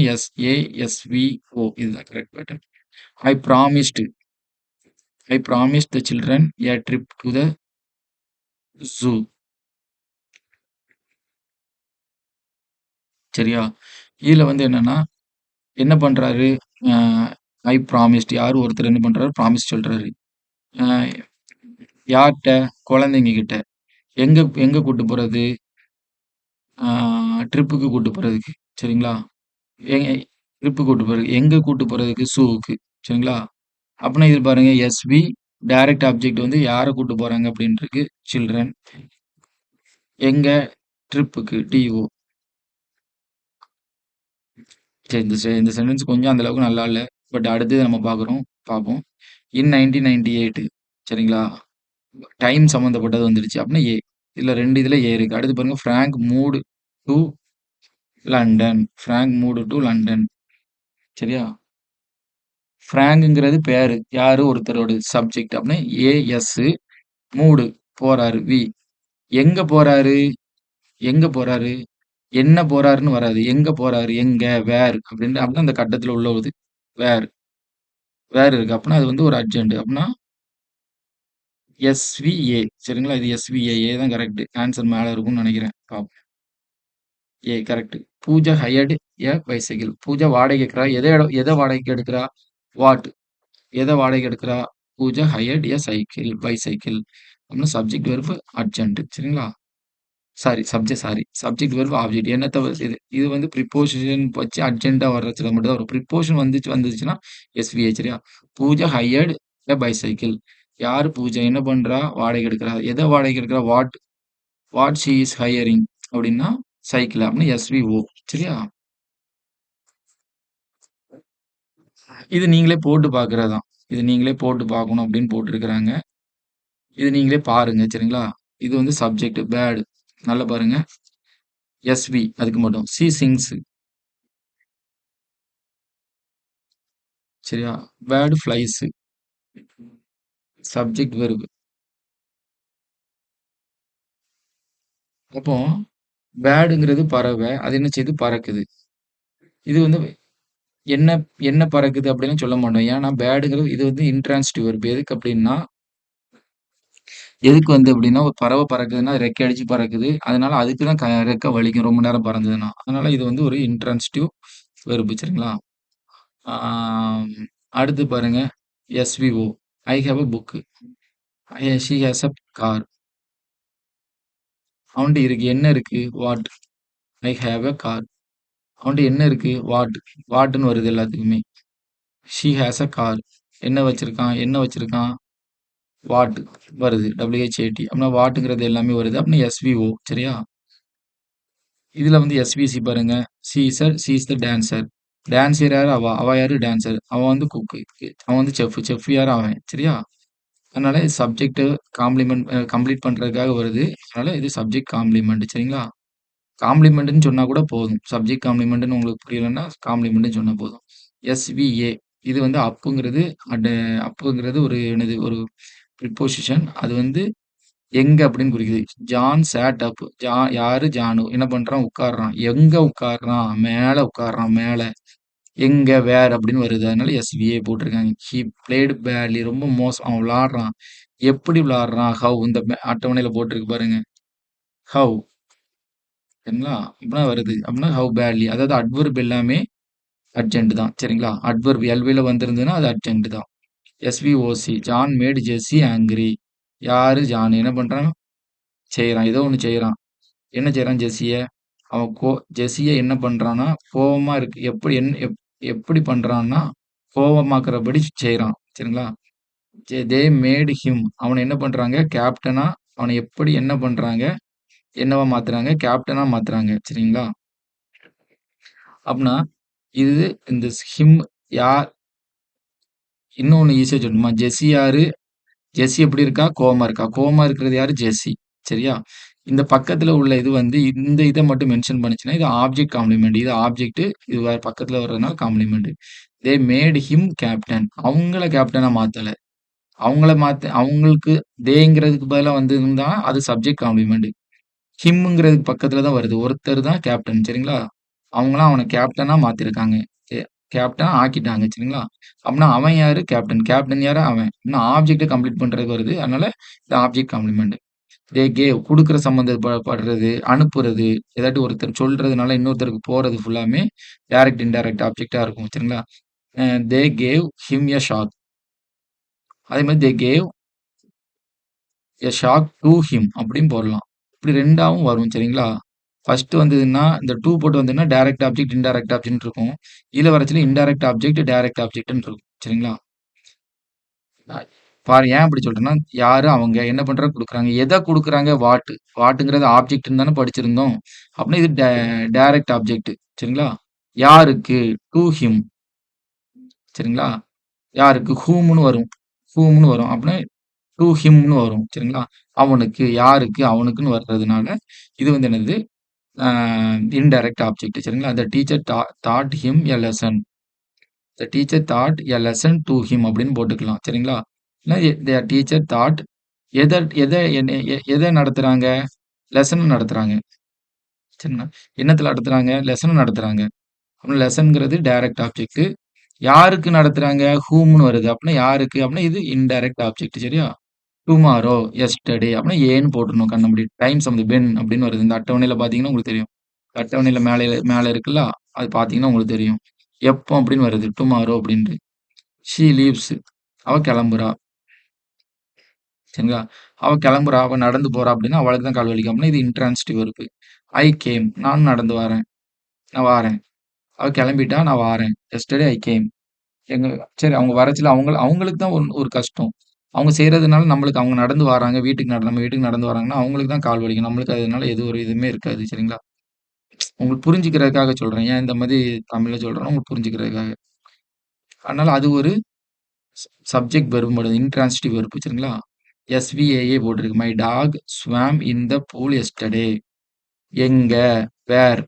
எஸ்ஏஎஸ்விஓ இதுதான் correct pattern. I promised I promised the children a trip to the zoo. சரியா? இதுல வந்து என்னன்னா, என்ன பண்றாரு? அ ஐ ப்ராமிஸ்ட் யாரு ஒருத்தர் என்ன பண்றாரு? ப்ராமிஸ் சொல்றாரு. அ யார்ட்ட? குழந்தைங்க கிட்ட. எங்க எங்க கூட்டு போறது? ஆ ட்ரிப்புக்கு கூட்டு போறதுக்கு. சரிங்களா? எங்க ட்ரிப்பு கூட்டு போறது. எங்க கூட்டு போறதுக்கு? ஸூவுக்கு. சரிங்களா? அப்பன்னா இது பாருங்க எஸ்வி டைரக்ட் ஆப்ஜெக்ட் வந்து யார கூட்டு போறாங்க அப்படின்னு இருக்கு. சில்ட்ரன். எங்க? ட்ரிப்புக்கு. டிஓ. சரி இந்த சென்டென்ஸ் கொஞ்சம் அந்த அளவுக்கு நல்லா இல்ல. பட் அடுத்தது நம்ம பார்ப்போம். இன் 1998 சரிங்களா? டைம் சம்மந்தப்பட்டது வந்துருச்சு. அப்படின்னா ஏ. இதுல 2 இதுல ஏ இருக்கு. அடுத்து பாருங்க Frank moved to London. Frank moved to London. சரியா? ஃப்ராங்க்ங்கிறது பேரு. யாரு? ஒருத்தரோட சப்ஜெக்ட். அப்படின்னா ஏஎஸ் மூடு போறாரு. வி. எங்க போறாரு? எங்க போறாரு? என்ன போறாருன்னு வராது. எங்க போறாரு? எங்க? வேர் அப்படின்னு அப்படின்னா அந்த கட்டத்துல உள்ளது. வேர். வேர் இருக்கு. அப்படின்னா அது வந்து ஒரு அட்ஜெண்ட். அப்படின்னா எஸ்விஏ. சரிங்களா? இது எஸ்விஏ. ஏ தான் கரெக்ட். ஆன்சர் மேல இருக்கும்னு நினைக்கிறேன். பாப்போம். A correct. Pooja hired a bicycle. Pooja வாடகை எடுக்கிறா. எதை வாடகைக்கு எடுக்கிறா? வாட். எதை வாடகைக்கு எடுக்கிறா? Pooja hired a cycle bicycle. அப்படின்னா சப்ஜெக்ட் வெர்ப் அட்ஜெண்ட். சரிங்களா? Subject verb object. என்னத்த இது இது வந்து ப்ரிப்போசிஷன் வச்சு அர்ஜென்ட்டா வர்றதுல மட்டும் தான் வரும். ப்ரிப்போசிஷன் வந்துச்சுன்னா எஸ்விஏ. சரியா? Pooja hired a bicycle. யாரு பூஜா என்ன பண்றா? வாடகை எடுக்கிறா. எதை வாடகைக்கு எடுக்கிறா? வாட் ஷி இஸ் ஹையரிங் அப்படின்னா சைக்கிள். அப்படின்னா எஸ்விஓ. சரியா? இது நீங்களே போட்டு பார்க்கிறதான். இது நீங்களே போட்டு பார்க்கணும் அப்படின்னு போட்டிருக்கிறாங்க. இது நீங்களே பாருங்க. சரிங்களா? இது வந்து சப்ஜெக்ட் பேட். நல்லா பாருங்க. எஸ்வி அதுக்கு மட்டும். சி சிங்ஸ். சரியா? Bird flies. Subject verb. அப்போ பேர்டுங்கிறது பறவை. அது என்ன செய்யுது? பறக்குது. இது வந்து என்ன என்ன பறக்குது அப்படின்னு சொல்ல மாட்டோம். ஏன்னா பேர்டுங்கிறது இது வந்து இன்ட்ரான்சிட்டிவ் வெர்ப். எதுக்கு அப்படின்னா எதுக்கு வந்து அப்படின்னா ஒரு பறவை பறக்குதுன்னா ரெக்கை அடிச்சு பறக்குது. அதனால அதுக்கு தான் ரெக்கை வலிக்கும் ரொம்ப நேரம் பறந்ததுன்னா. அதனால இது வந்து ஒரு இன்ட்ரான்சிட்டிவ் வெர்ப். சரிங்களா? ஆம், அடுத்து பாருங்க. SVO. I have a book. She has a car. அவன்கிட்ட இருக்கு. என்ன இருக்கு? What. I have a car. அவன்கிட்ட என்ன இருக்கு? வாட். வாட்ன்னு வருது எல்லாத்துக்குமே. She has a car. என்ன வச்சிருக்கான்? என்ன வச்சிருக்கான்? வாட் வருது. WHAT. அப்படின்னா வாட்டுங்கிறது எல்லாமே வருது. அப்படின்னா எஸ்விஓ. சரியா? இதுல வந்து எஸ்விசி பாருங்க. She is the dancer. Dancer யாரு? அவ. அவ யாரு? டான்சர். அவன் வந்து குக்கு. அவன் வந்து செஃப். செஃப் யாரு? அவன். சரியா? அதனால சப்ஜெக்ட் காம்ப்ளிமெண்ட் கம்ப்ளீட் பண்றதுக்காக வருது. அதனால இது சப்ஜெக்ட் காம்ப்ளிமெண்ட். சரிங்களா? காம்ப்ளிமெண்ட்ன்னு சொன்னா கூட போதும். சப்ஜெக்ட் காம்ப்ளிமெண்ட்ன்னு உங்களுக்கு புரியலன்னா காம்ப்ளிமெண்ட்ன்னு சொன்னா போதும். எஸ்விஏ இது வந்து அட் அப்புங்கிறது ஒரு என்னது ஒரு ப்ரிப்போசிஷன். அது வந்து எங்க அப்படின்னு குறிக்குது. ஜான் சேட் அப். யாரு? ஜானு. என்ன பண்றான்? உட்கார்றான். எங்க உட்கார்றான்? மேல உட்கார்றான். மேல. எங்க? வேர் அப்படின்னு வருது. அதனால எஸ்விஏ போட்டிருக்காங்க. He played badly. ரொம்ப மோசம். அவன் விளையாடுறான். எப்படி விளையாடுறான்? ஹவ். இந்த அட்டவணையில போட்டிருக்கு பாருங்க. ஹவ். சரிங்களா? இப்படிதான் வருது. அப்படின்னா ஹவ் பேட்லி. அதாவது அட்வெர்ப் எல்லாமே அர்ஜென்ட் தான். சரிங்களா? அட்வெர்ப் எல்வில வந்திருந்ததுன்னா அது அர்ஜென்ட் தான். எஸ்விஓசி. ஜான் மேட் ஜெஸ்ஸி ஆங்கிரி. யாரு? ஜான் என்ன பண்றான்? செய்றான். ஏதோ ஒண்ணு செய்றான். என்ன செய்றான் ஜெஸ்ஸிய? அவன் ஜெஸ்ஸிய என்ன பண்றான்னா, கோவமா இருக்கு. எப்படி பண்றான்னா, கோவமாக்குறபடி செய்றான். சரிங்களா? தே மேட் ஹிம். அவன என்ன பண்றாங்க? கேப்டனா அவன எப்படி என்ன பண்றாங்க? என்னவா மாத்துறாங்க? கேப்டனா மாத்துறாங்க. சரிங்களா? அப்பன்னா, இது இந்த ஹிம் யார் இன்னொன்னு ஈஸியா சொல்லணுமா? ஜெஸ்ஸி யாரு? ஜெஸ்ஸி எப்படி இருக்கா? கோவமா இருக்கா? கோவமா இருக்கிறது யாரு? ஜெஸ்ஸி. சரியா? இந்த பக்கத்துல உள்ள இது வந்து இந்த இத மட்டும் மென்ஷன் பண்ணுச்சுன்னா, இது ஆப்ஜெக்ட் காம்ப்ளிமெண்ட். இது ஆப்ஜெக்ட். இது வேற பக்கத்துல வர்றதுனால complement. They made him captain. அவங்கள கேப்டனா மாத்தல. அவங்களுக்கு தேங்கிறதுக்கு பதிலா வந்திருந்தா அது சப்ஜெக்ட் காம்ப்ளிமெண்ட். ஹிம்ங்கிறதுக்கு பக்கத்துல தான் வருது. ஒருத்தர் தான் கேப்டன். சரிங்களா? அவங்கலாம் அவன கேப்டனா மாத்திருக்காங்க. கேப்டன் ஆக்கிட்டாங்க சரிங்களா? அப்படின்னா அவன் யாரு? கேப்டன். கேப்டன் யாரு? அவன். இன்னும் ஆப்ஜெக்ட்ட கம்ப்ளீட் பண்றதுக்கு வருது. அதனால இது ஆப்ஜெக்ட் காம்ப்ளிமெண்ட். தே கேவ் குடுக்குற படுறது, அனுப்புறது, ஏதாட்டி ஒருத்தர் சொல்றதுனால இன்னொருத்தருக்கு போறது ஃபுல்லாமே டைரக்ட், இன்டைரக்ட் ஆப்ஜெக்ட்டா இருக்கும் சரிங்களா? They gave him a shock. அதே மாரி they gave a shock to him அப்படின்னு போடலாம். இப்படி 2ஆவும் வரும் சரிங்களா? ஃபர்ஸ்ட் வந்ததுன்னா, இந்த டூ போட்டு வந்ததுன்னா டைரக்ட் ஆப்ஜெக்ட், இன்டைரக்ட் ஆப்ஜெக்ட்ன்னு இருக்கும். இதுல வரச்சுல இன்டைரக்ட் ஆப்ஜெக்ட், டைரக்ட் ஆப்ஜெக்ட்ன்னு இருக்கும். சரிங்களா? அ பாரு ஏன் அப்படி சொல்றேன்னா, யாரு அவங்க என்ன பண்றாங்க குடுக்குறாங்க. எத குடுக்குறாங்க வாட்டுங்கிறது ஆப்ஜெக்ட்ன்னு தானே படிச்சிருந்தோம். அப்படின்னா இது டைரக்ட் ஆப்ஜெக்ட். சரிங்களா? யாருக்கு? To him. சரிங்களா? யாருக்கு? ஹூம்ன்னு வரும். ஹூம்ன்னு வரும். அப்படின்னா டூ ஹிம்ன்னு வரும். சரிங்களா? அவனுக்கு, யாருக்கு, அவனுக்குன்னு வர்றதுனால, இது வந்து என்னது? A indirect object. சரிங்களா? The teacher taught him a lesson. The teacher taught a lesson to him அப்படின்னு போட்டுக்கலாம். சரிங்களா? இல்ல த டீச்சர் தாட் எத எத என்ன எத நடத்துறாங்க? லெசன் நடத்துறாங்க. சரிங்களா? என்னத்துல நடத்துறாங்க? லெசன் நடத்துறாங்க. அப்ப லெசன்ங்கிறது டைரக்ட் ஆப்ஜெக்ட். யாருக்கு நடத்துறாங்க? ஹூம்ன்னு வருது. அப்படின்னா யாருக்கு? அப்படின்னா இது இன்டைரக்ட் ஆப்ஜெக்ட். சரியா? டுமாரோ, எஸ்டர்டே அப்படின்னா ஏன்னு போட்டுறணும் கண்ண மூடிட்டு. டைம் சம்மந்தம் வென் அப்படின்னு வருது. இந்த அட்டவணையில பார்த்தீங்கன்னா உங்களுக்கு தெரியும். அட்டவணையில மேல மேல இருக்குல்ல, அது பார்த்தீங்கன்னா உங்களுக்கு தெரியும். எப்போ அப்படின்னு வருது. டுமாரோ அப்படின்ட்டு. She leaves. அவ கிளம்புறா. சரிங்களா? அவ கிளம்புறா, அவ நடந்து போறா அப்படின்னா அவளுக்கு தான் கால் வலிக்கும். அப்படின்னா இது இன்ட்ரான்சிட்டிவ் வெர்ப். I came. நான் நடந்து வரேன். நான் வாரேன். அவ கிளம்பிட்டா, நான் வாரேன். Yesterday I came. எங்க சரி அவங்க வரச்சுல அவங்களுக்கு தான் ஒரு கஷ்டம். அவங்க செய்றதுனால நம்மளுக்கு அவங்க நடந்து வராங்க, நம்ம வீட்டுக்கு நடந்து வராங்கன்னா, அவங்களுக்கு தான் கால் வலிக்கும். நம்மளுக்கு அதனால எது ஒரு இதுவுமே இருக்காது. சரிங்களா? உங்களுக்கு புரிஞ்சுக்கிறதுக்காக சொல்றேன். ஏன் இந்த மாரி தமிழ்ல சொல்றேன்னா, உங்களுக்கு புரிஞ்சுக்கிறதுக்காக. அதனால அது ஒரு சப்ஜெக்ட் வெர்ப் மட்டும் இன்ட்ரான்சிட்டிவ் வெர்ப் சரிங்களா? எஸ்விஏஏ போட்டிருக்கு. My dog swam in the pool yesterday. எங்க? வேர்?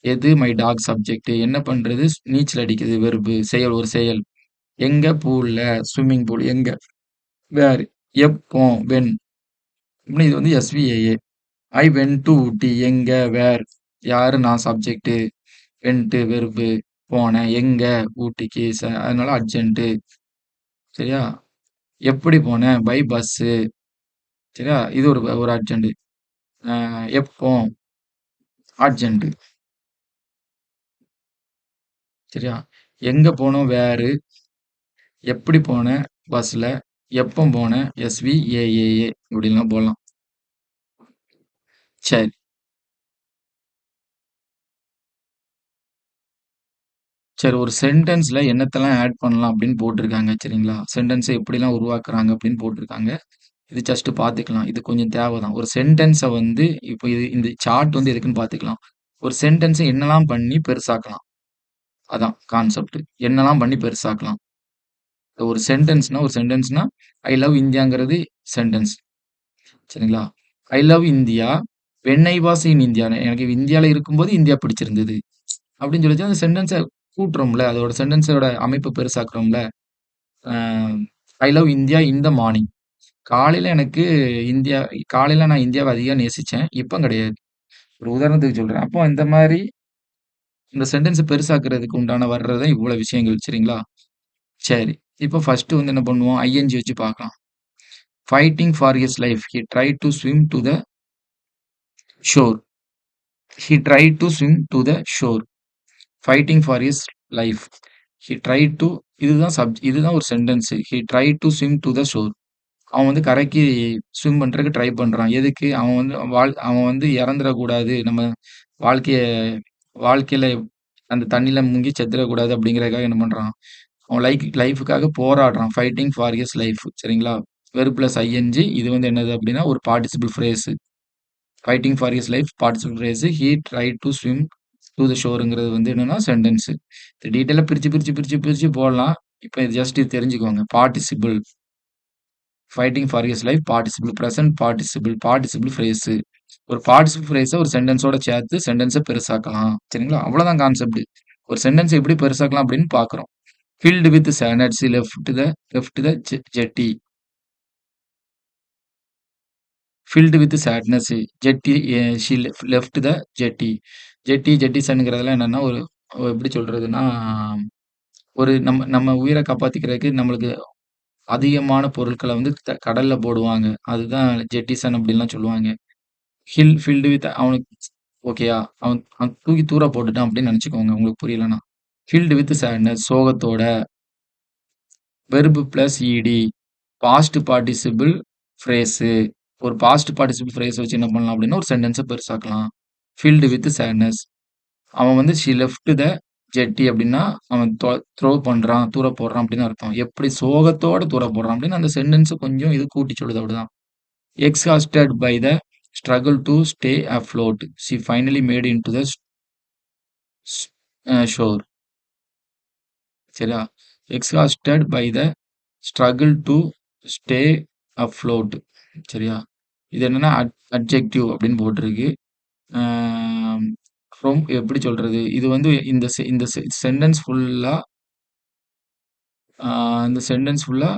எது? My dog subject. என்ன பண்றது? நீச்சல் அடிக்குது வெர்ப். செயல் ஒரு செயல். எங்க? பூல்ல. Swimming pool. எங்க? வேர்? எப்போ? வென்? இது வந்து எஸ்விஏஏ. ஐ வென்ட் டு ஊட்டி. எங்க? வேர்? யாரு? நான் சப்ஜெக்ட். Vent verb. போனேன். எங்க? ஊட்டிக்கு. அதனால அர்ஜென்ட். சரியா? எப்படி போனேன்? By bus. சரியா? இது ஒரு ஒரு அர்ஜென்ட். எப்போ? அர்ஜென்ட். சரியா? எங்க போனோம்? வேரு. எப்படி போனேன்? பஸ்ல. எப்போ போனேன்? எஸ்விஏஏஏ இப்படிலாம் போடலாம். சரி. சரி ஒரு சென்டென்ஸ்ல என்னத்தெல்லாம் ஆட் பண்ணலாம் அப்படின்னு போட்டிருக்காங்க. சரிங்களா? சென்டென்ஸ எப்படிலாம் உருவாக்குறாங்க அப்படின்னு போட்டிருக்காங்க. இது ஜஸ்ட் பார்த்துக்கலாம். இது கொஞ்சம் தேவை தான். ஒரு சென்டென்ஸ வந்து இப்போ இந்த சார்ட் வந்து எதுக்குன்னு பார்த்துக்கலாம். ஒரு சென்டென்ஸ என்னலாம் பண்ணி பெருசாக்கலாம். அதான் கான்செப்ட். என்னலாம் பண்ணி பெருசாக்கலாம். ஒரு சென்டென்ஸ்னா ஐ லவ் இந்தியாங்கிறது சென்டென்ஸ். சரிங்களா? I love India when I was in India. எனக்கு இந்தியால இருக்கும்போது இந்தியா பிடிச்சிருந்தது. அப்படின்னு சொல்லிச்சு அந்த சென்டென்ஸ கூட்டுறோம்ல. அதோட சென்டென்ஸோட அமைப்ப பெருசாக்குறோம்ல. Uh I love India in the morning. காலையில எனக்கு இந்தியா காலையில நான் இந்தியாவ அதிகம் நேசிச்சேன். இப்ப கிடையாது. ஒரு உதாரணத்துக்கு சொல்றேன். அப்போ இந்த மாரி இந்த சென்டென்ஸ பெருசாக்குறதுக்கு உண்டான வர்றது தான் இவ்வளவு விஷயங்கள். சரிங்களா? சரி. இப்போ ஃபர்ஸ்ட் வந்து என்ன பண்ணுவோம்? ஐஎன்ஜி வச்சு பார்க்கலாம். Fighting for his life. He tried to swim to the shore. He tried to swim to the shore. Fighting for his life. He tried to இதுதான் ஒரு sentence. He tried to swim to the shore. அவன் வந்து கரைக்கு swim பண்றதுக்கு try பண்றான். எதுக்கு? அவன் வந்து இறந்துறக்கூடாது. நம்ம வாழ்க்கைய வாழ்க்கையில அந்த தண்ணீல முங்கி செத்துறக்கூடாது அப்படிங்கிறதுக்காக என்ன பண்றான்? அவன் லைஃப்க்காக போராடுறான். Fighting for his life. சரிங்களா? வெர்ப் பிளஸ் ஐஎன்ஜி இது வந்து என்னது அப்படின்னா ஒரு participle phrase. Fighting for his life participle phrase. He tried to swim to the ஷோர்ங்கிறது வந்து என்னன்னா சென்டென்ஸ். இது டீட்டெயிலா பிரிச்சு போடலாம். இப்ப இது ஜஸ்ட் இது தெரிஞ்சுக்கோங்க. Participle fighting for his life participle present participle phrase. ஒரு பார்ட்டிசிபிள் ஃப்ரேஸ ஒரு சென்டென்ஸோட சேர்த்து சென்டென்ஸ பெருசாக்கலாம். சரிங்களா? அவ்வளவுதான் கான்செப்ட். ஒரு சென்டென்ஸ் எப்படி பெருசாக்கலாம் அப்படின்னு பார்க்குறோம். Filled with sand she left the jetty. Filled with sadness jetty she left the jetty. Jetty ஜெட்டிசன்ங்கிறதெல்லாம் என்னன்னா ஒரு எப்படி சொல்றதுன்னா, ஒரு நம்ம நம்ம உயிர காப்பாத்திக்கிறதுக்கு நம்மளுக்கு அதிகமான பொருட்கள வந்து கடல்ல போடுவாங்க. அதுதான் ஜெட்டிசன் அப்படின்லாம் சொல்லுவாங்க. ஃபில்டு வித் அவனுக்கு ஓகேயா? அவன் அவன் தூக்கி தூர போட்டுட்டான் அப்படின்னு நெனச்சுக்கோங்க. உங்களுக்கு புரியலன்னா. ஃபில்டு வித் சேட்னஸ் சோகத்தோட verb plus ED past participle phrase. ஒரு பாஸ்ட் பார்ட்டிசிபிள் ஃப்ரேஸ் வச்சு என்ன பண்ணலாம் அப்படின்னா, ஒரு சென்டென்ஸ பெருசாக்கலாம். Filled with sadness. அவன் வந்து ஷி லெஃப்ட் த ஜெட்டி அப்படின்னா, அவன் த்ரோ பண்றான், தூர போடுறான் அப்படின்னு அர்த்தம். எப்படி சோகத்தோட தூர போடுறான் அப்படின்னு அந்த சென்டென்ஸ கொஞ்சம் இது கூட்டி சொல்லுது அவ்வளவுதான். Exhausted by the struggle to stay afloat. She finally made into the shore. சரியா? Exhausted by the struggle to stay afloat. சரியா? இது என்னன்னா அட்ஜெக்டிவ் அப்படின்னு போட்டிருக்கு. எப்படி சொல்றது? இது வந்து இந்த சென்டென்ஸ் ஃபுல்லா இந்த சென்டென்ஸ் ஃபுல்லா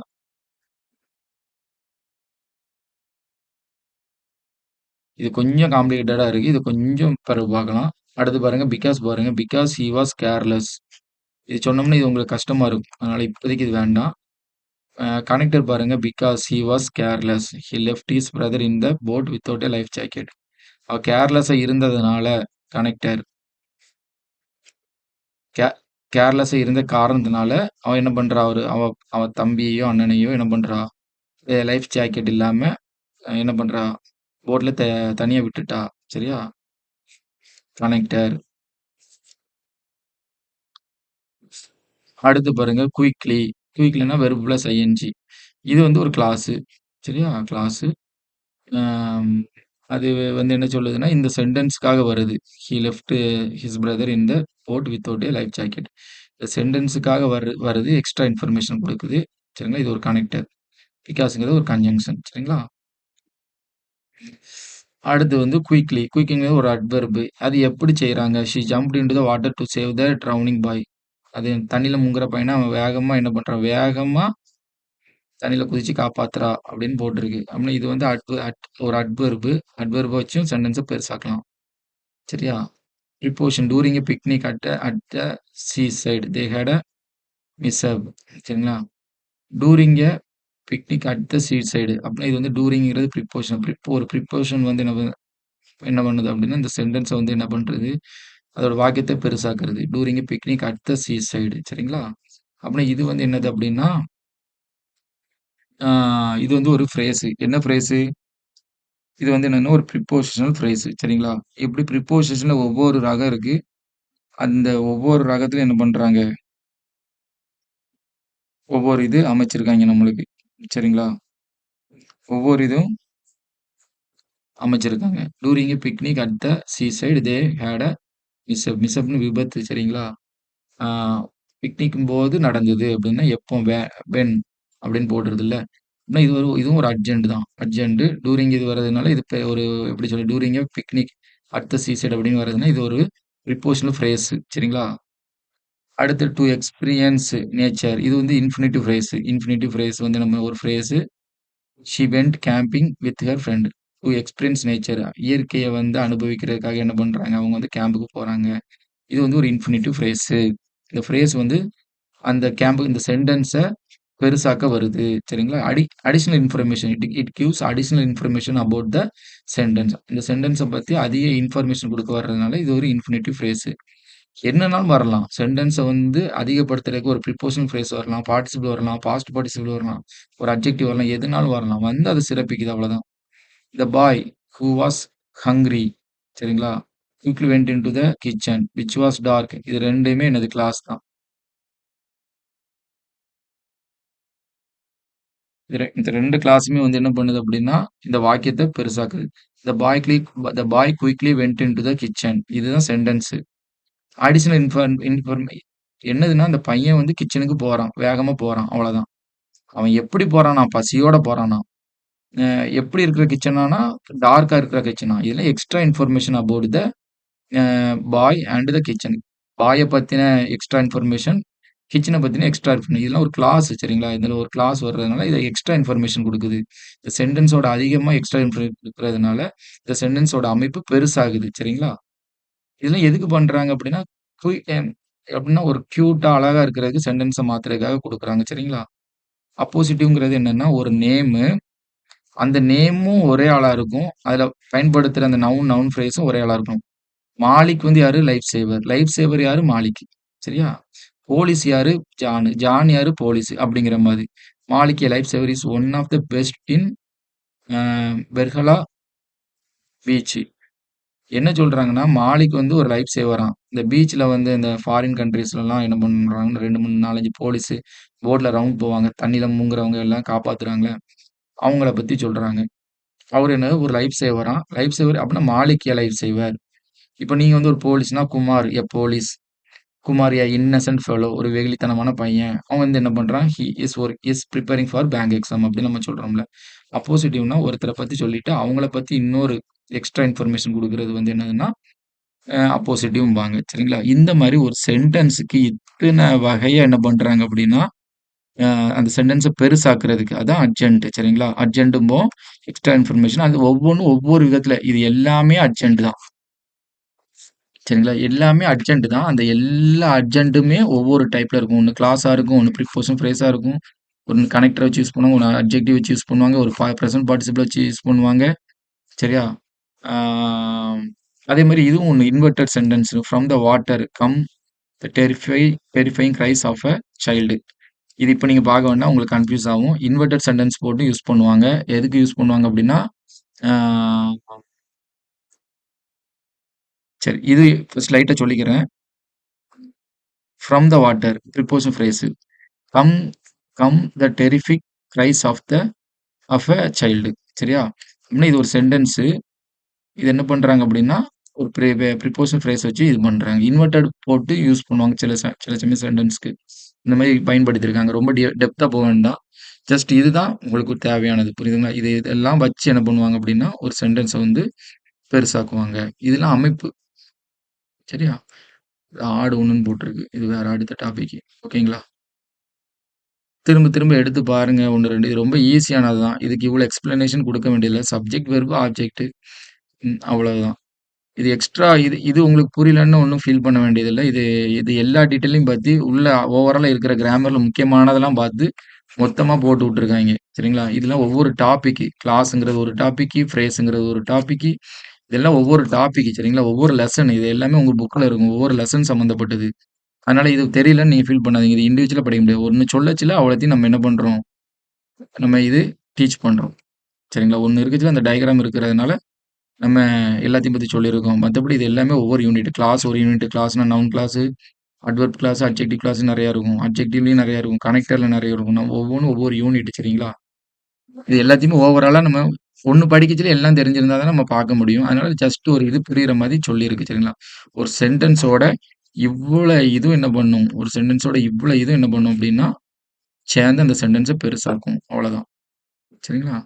இது கொஞ்சம் காம்ப்ளிகேட்டடா இருக்கு. இது கொஞ்சம் பிறகு பார்க்கலாம். அடுத்து பாருங்க, பிகாஸ் பாருங்க. Because he was careless. இது சொன்னோம்னா இது உங்களுக்கு கஷ்டமா இருக்கும். அதனால இப்போதைக்கு இது வேண்டாம். கனெக்டர் பாருங்க. Because he was careless. He left his brother in the boat without a life jacket. அவ கேர்லெஸ்ஸா இருந்ததுனால கனெக்டர் கே கேர்லெஸ்ஸா இருந்த காரணத்தினால அவன் என்ன பண்றா? அவ தம்பியையோ, அண்ணனையோ என்ன பண்றா? லைஃப் ஜாக்கெட் இல்லாம என்ன பண்றா? போட்ல தனியா விட்டுட்டா. சரியா? கனெக்டர். அடுத்து பாருங்க குயிக்லி. குயிக்லினா வெர்ப் பிளஸ் ஐஎன்ஜி. இது வந்து ஒரு கிளாஸு. சரியா? கிளாஸு. ஆம், அது வந்து என்ன சொல்லுதுன்னா, இந்த சென்டென்ஸ்க்காக வருது. He left his brother in the boat without a life jacket. இந்த சென்டென்ஸுக்காக வருது. எக்ஸ்ட்ரா இன்ஃபர்மேஷன் குடுக்குது. சரிங்களா? இது ஒரு கனெக்டர். பிகாஸ்ங்கிறது ஒரு கன்ஜங்ஷன். சரிங்களா? அடுத்து வந்து குயிக்லி. குயிக்ங்கிறது ஒரு அட்வெர்ப். அது எப்படி செய்றாங்க? She jumped into the water to save the drowning boy. அது தண்ணீல முங்குற பையன அவன் வேகமா என்ன பண்றான்? வேகமா தண்ணீல குதிச்சு காப்பாத்துறா அப்படின்னு போட்டிருக்கு. அப்படின்னா இது வந்து ஒரு அட்வெர்ப். அட்வெர்ப வச்சும் சென்டென்ஸ பெருசாக்கலாம். சரியா? Preposition during a picnic at the seaside they had a mishap. சரிங்களா? During a picnic at the seaside அப்படின்னா இது வந்து டூரிங்கிறது ப்ரிபோஷன். ஒரு ப்ரிபோஷன் வந்து என்ன பண்ணுது அப்படின்னா, இந்த சென்டென்ஸ வந்து என்ன பண்றது? அதோட வாக்கியத்த பெருசாக்குறது. During a picnic at the seaside. சரிங்களா? அப்படின்னா இது வந்து என்னது அப்படின்னா, ஆ இது வந்து ஒரு ஃப்ரேஸு. என்ன ஃப்ரேஸு? இது வந்து என்னன்னா ஒரு ப்ரிப்போசிஷனல் ஃப்ரேஸ் சரிங்களா? எப்படி ப்ரிப்போசிஷன்ல ஒவ்வொரு ரகம் இருக்கு. அந்த ஒவ்வொரு ரகத்திலும் என்ன பண்றாங்க? ஒவ்வொரு இது அமைச்சிருக்காங்க நம்மளுக்கு. சரிங்களா? ஒவ்வொரு இதுவும் அமைச்சிருக்காங்க. During a picnic at the seaside they had a mishap. மிஸ்ஹப்னு விபத்து சரிங்களா? ஆ பிக்னிக்கும்போது நடந்தது அப்படின்னா எப்போ வென் அப்படின்னு போடுறதுல்ல. ஆனா இதுவும் ஒரு அர்ஜெண்ட் தான். அர்ஜெண்ட் டூரிங் இது வர்றதுனால இது ஒரு எப்படி சொல்ல touring a picnic at the seaside அப்படின்னு வருதுன்னா, இது ஒரு ப்ரிப்போஷனல் ஃப்ரேஸ் சரிங்களா? அடுத்து டூ எக்ஸ்பீரியன்ஸ் நேச்சர் இது வந்து இன்ஃபினிட்டிவ் ஃப்ரேஸ். இன்ஃபினிட்டிவ் ஃப்ரேஸ் வந்து நம்ம ஒரு phrase she went camping with her friend. To experience nature இயற்கைய வந்து அனுபவிக்கிறதுக்காக என்ன பண்றாங்க? அவங்க வந்து கேம்புக்கு போறாங்க. இது வந்து ஒரு இன்ஃபினிட்டிவ் ஃப்ரேஸ். இந்த ஃப்ரேஸ் வந்து அந்த இந்த சென்டென்ஸ பெருசாக்க வருது. சரிங்களா? Additional information it gives additional information about the sentence. இந்த சென்டென்ஸ பத்தி அதிக இன்ஃபர்மேஷன் குடுக்க வர்றதுனால இது ஒரு இன்ஃபினிட்டிவ் ஃப்ரேஸ். என்னனாலும் வரலாம். சென்டென்ஸ வந்து அதிகப்படுத்துறதுக்கு ஒரு ப்ரிப்போசிஷனல் ஃப்ரேஸ் வரலாம், பார்ட்டிசிபிள் வரலாம், பாஸ்ட் பார்ட்டிசிபிள் வரலாம், ஒரு அட்ஜெக்டிவ் வரலாம், எதுனாலும் வரலாம். வந்து அது சிறப்பிக்குது அவ்வளவுதான். த பாய் ஹூ வாஸ் ஹங்ரி சரிங்களா? Quickly went into the kitchen which was dark. இது 2மே என்னது கிளாஸ் தான். இந்த 2 கிளாஸுமே வந்து என்ன பண்ணுது அப்படின்னா, இந்த வாக்கியத்த பெருசாக்குது. The boy click the boy quickly went into the kitchen. இதுதான் சென்டென்ஸ். அடிஷனல் என்னதுன்னா, அந்த பையன் வந்து கிச்சனுக்கு போறான். வேகமா போறான். அவ்வளவுதான். அவன் எப்படி போறானா? பசியோட போறானாம். அ எப்படி இருக்கிற கிச்சனானா, டார்க்கா இருக்கிற கிச்சனா. இதெல்லாம் extra information about the bye and the kitchen. பாய பத்தின எக்ஸ்ட்ரா இன்ஃபர்மேஷன், கிச்சன பத்தின எக்ஸ்ட்ரா இன்ஃபர்மேஷன். இதெல்லாம் ஒரு கிளாஸ் சரிங்களா? இதுல ஒரு கிளாஸ் வர்றதுனால, இது எக்ஸ்ட்ரா இன்ஃபர்மேஷன் குடுக்குது. இந்த சென்டென்ஸோட அதிகமா எக்ஸ்ட்ரா குடுக்குறதுனால, இந்த சென்டென்ஸோட அமைப்பு பெருசாகுது. சரிங்களா? இதெல்லாம் எதுக்கு பண்றாங்க அப்படின்னா, குய் எப்படின்னா ஒரு கியூட்டா அழகா இருக்கிறதுக்கு சென்டென்ஸ மாத்துறதுக்காக குடுக்குறாங்க. சரிங்களா? அப்போசிட்டிவ்ங்கிறது என்னன்னா, ஒரு நேமு, அந்த நேமும் ஒரே ஆளா இருக்கும். அதுல பயன்படுத்துற அந்த நவுன் ஃப்ரேஸும் ஒரே ஆளா இருக்கும். மாலிக் வந்து யாரு? லைஃப் சேவர். லைஃப் சேவர் யாரு? மாலிக். சரியா? போலீஸ் யாரு? ஜானு. ஜான் யாரு? போலீஸ். அப்படிங்கிற மாரி. Malik a life saver is one of the best in a பெர்ஹலா பீச். என்ன சொல்றாங்கன்னா, மாலிக் வந்து ஒரு லைஃப் சேவராம். இந்த பீச்ல வந்து இந்த ஃபாரின் கண்ட்ரீஸ்லலாம் என்ன பண்றாங்கன்னா, 2, 3, 4, 5 போலீஸு போட்ல ரவுண்ட் போவாங்க. தண்ணீல முங்குறவங்க எல்லாம் காப்பாத்துறாங்கல்ல, அவங்கள பத்தி சொல்றாங்க. அவரு என்னது ஒரு லைஃப் சேவராம். லைஃப் சேவர் அப்படின்னா மாலிக் எ லைஃப் சேவர். இப்ப நீங்க வந்து ஒரு போலீஸ்னா, Kumar a police. Kumar a innocent fellow ஒரு வெகுளித்தனமான பையன். அவன் வந்து என்ன பண்றான்? He is preparing for bank exam அப்படின்னு நம்ம சொல்றோம்ல. அப்போசிட்டிவ்னா ஒருத்தர பத்தி சொல்லிட்டு, அவங்கள பத்தி இன்னொரு எக்ஸ்ட்ரா இன்ஃபர்மேஷன் குடுக்குறது வந்து என்னதுன்னா, அப்போசிட்டிவ்ம்பாங்க. சரிங்களா? இந்த மாரி ஒரு சென்டென்ஸ்‌க்கு இத்தன வகையா என்ன பண்றாங்க அப்படின்னா, அ அந்த சென்டென்ஸ பெருசாக்குறதுக்கு. அதான் அட்ஜென்ட் சரிங்களா? அட்ஜென்ட்ம்போம், எக்ஸ்ட்ரா இன்ஃபர்மேஷன் அது ஒவ்வொன்னும் ஒவ்வொரு விதத்துல. இது எல்லாமே அட்ஜென்ட் தான். சரிங்களா? எல்லாமே அட்ஜென்ட் தான். அந்த எல்லா அட்ஜென்ட்டுமே ஒவ்வொரு டைப்ல இருக்கும். ஒண்ணு கிளாஸா இருக்கும், ஒண்ணு ப்ரிபோசிஷன் ஃப்ரேஸா இருக்கும். ஒண்ணு கனெக்டர வச்சு யூஸ் பண்ணுவாங்க, ஒண்ணு அட்ஜெக்டிவ் வச்சு யூஸ் பண்ணுவாங்க, ஒரு பிரசன்ட் பார்ட்டிசிபிள் வச்சு யூஸ் பண்ணுவாங்க. சரியா? ஆ அதே மாரி இதுவும் ஒண்ணு inverted sentence from the water come the terrifying cries of a child. இது இப்ப நீங்க பார்க்க வேண்டாம். உங்களுக்கு கன்ஃப்யூஸ் ஆகும். இன்வெர்ட்டட் சென்டென்ஸ் போட்டு யூஸ் பண்ணுவாங்க. எதுக்கு யூஸ் பண்ணுவாங்க அப்டின்னா, ஆ சரி இது ஃபர்ஸ்ட் லைட்டா சொல்லிக்கிறேன். From the water preposition phrase. Come come the terrific cries of a child. சரியா? அப்படின்னா இது ஒரு சென்டென்ஸு. இது என்ன பண்றாங்க அப்படின்னா, ஒரு ப்ரிபோசிஷன் ஃப்ரேஸ் வச்சு இது பண்றாங்க. இன்வெர்ட்டட் போட்டு யூஸ் பண்ணுவாங்க சில சமயம் சென்டென்ஸ்‌க்கு. இந்த மாரி பயன்படுத்தியிருக்காங்க. ரொம்ப டெப்த்தா போ வேண்டாம். ஜஸ்ட் இதுதான் உங்களுக்கு தேவையானது. புரியுதுங்களா? இதெல்லாம் வச்சு என்ன பண்ணுவாங்க அப்படின்னா, ஒரு சென்டென்ஸ வந்து பெருசாக்குவாங்க. இதெல்லாம் அமைப்பு. சரியா? ஆடு 1ன்னு போட்டிருக்கு. இது வேற அடுத்த டாபிக். ஓகேங்களா? திரும்ப திரும்ப எடுத்து பாருங்க 1, 2 இது ரொம்ப ஈஸியானது தான். இதுக்கு இவ்வளோ எக்ஸ்ப்ளனேஷன் குடுக்க வேண்டியதில்ல. சப்ஜெக்ட், வெர்ப், ஆப்ஜெக்ட் அவ்வளவுதான். இது எக்ஸ்ட்ரா இது உங்களுக்கு புரியலன்னு ஒண்ணும் ஃபீல் பண்ண வேண்டியதில்ல. இது இது எல்லா டீட்டெயிலையும் பத்தி உள்ள ஓவராலா இருக்கிற கிராமர்ல முக்கியமானதெல்லாம் பார்த்து மொத்தமா போட்டு விட்டுருக்காய்ங்க. சரிங்களா? இதெல்லாம் ஒவ்வொரு டாபிக் கிளாஸ்ங்கிறது ஒரு டாபிக், ஃப்ரேஸ்ங்கிறது ஒரு டாபிக். இதெல்லாம் ஒவ்வொரு டாபிக் சரிங்களா? ஒவ்வொரு லெசன் இது எல்லாமே உங்க புக்ல இருக்கும். ஒவ்வொரு லெசன் சம்மந்தப்பட்டது. அதனால இது தெரியலன்னு நீங்க ஃபீல் பண்ணாதீங்க. இது இண்டிவிஜுவலா படிக்க முடியாது. ஒண்ணு சொல்லச்சுல அவ்வளத்தையும் நம்ம என்ன பண்றோம்? நம்ம இது டீச் பண்றோம். சரிங்களா? ஒண்ணு இருக்குச்சுல அந்த டயகிராம் இருக்கிறதுனால நம்ம எல்லாத்தையும் பத்தி சொல்லியிருக்கோம். மத்தபடி இது எல்லாமே ஒவ்வொரு யூனிட். கிளாஸ் ஒரு யூனிட். கிளாஸ்னா noun class, adverb class, adjective class நெறைய இருக்கும். அட்ஜெக்டிவ்லயும் நெறைய இருக்கும். கனெக்டர்ல நெறைய இருக்கும். நம்ம ஒவ்வொன்னும் ஒவ்வொரு யூனிட் சரிங்களா? இது எல்லாத்தையுமே ஓவராலா நம்ம ஒண்ணு படிக்கச்சுல எல்லாம் தெரிஞ்சிருந்தா தான் நம்ம பார்க்க முடியும். அதனால ஜஸ்ட் ஒரு இது புரியிற மாரி சொல்லியிருக்கு சரிங்களா? ஒரு சென்டென்ஸோட இவ்வளோ இதுவும் என்ன பண்ணும்? ஒரு சென்டென்ஸோட இவ்வளோ இதுவும் என்ன பண்ணும் அப்டின்னா, சேர்ந்து அந்த சென்டென்ஸ பெருசாக்கும். அவ்வளோதான். சரிங்களா?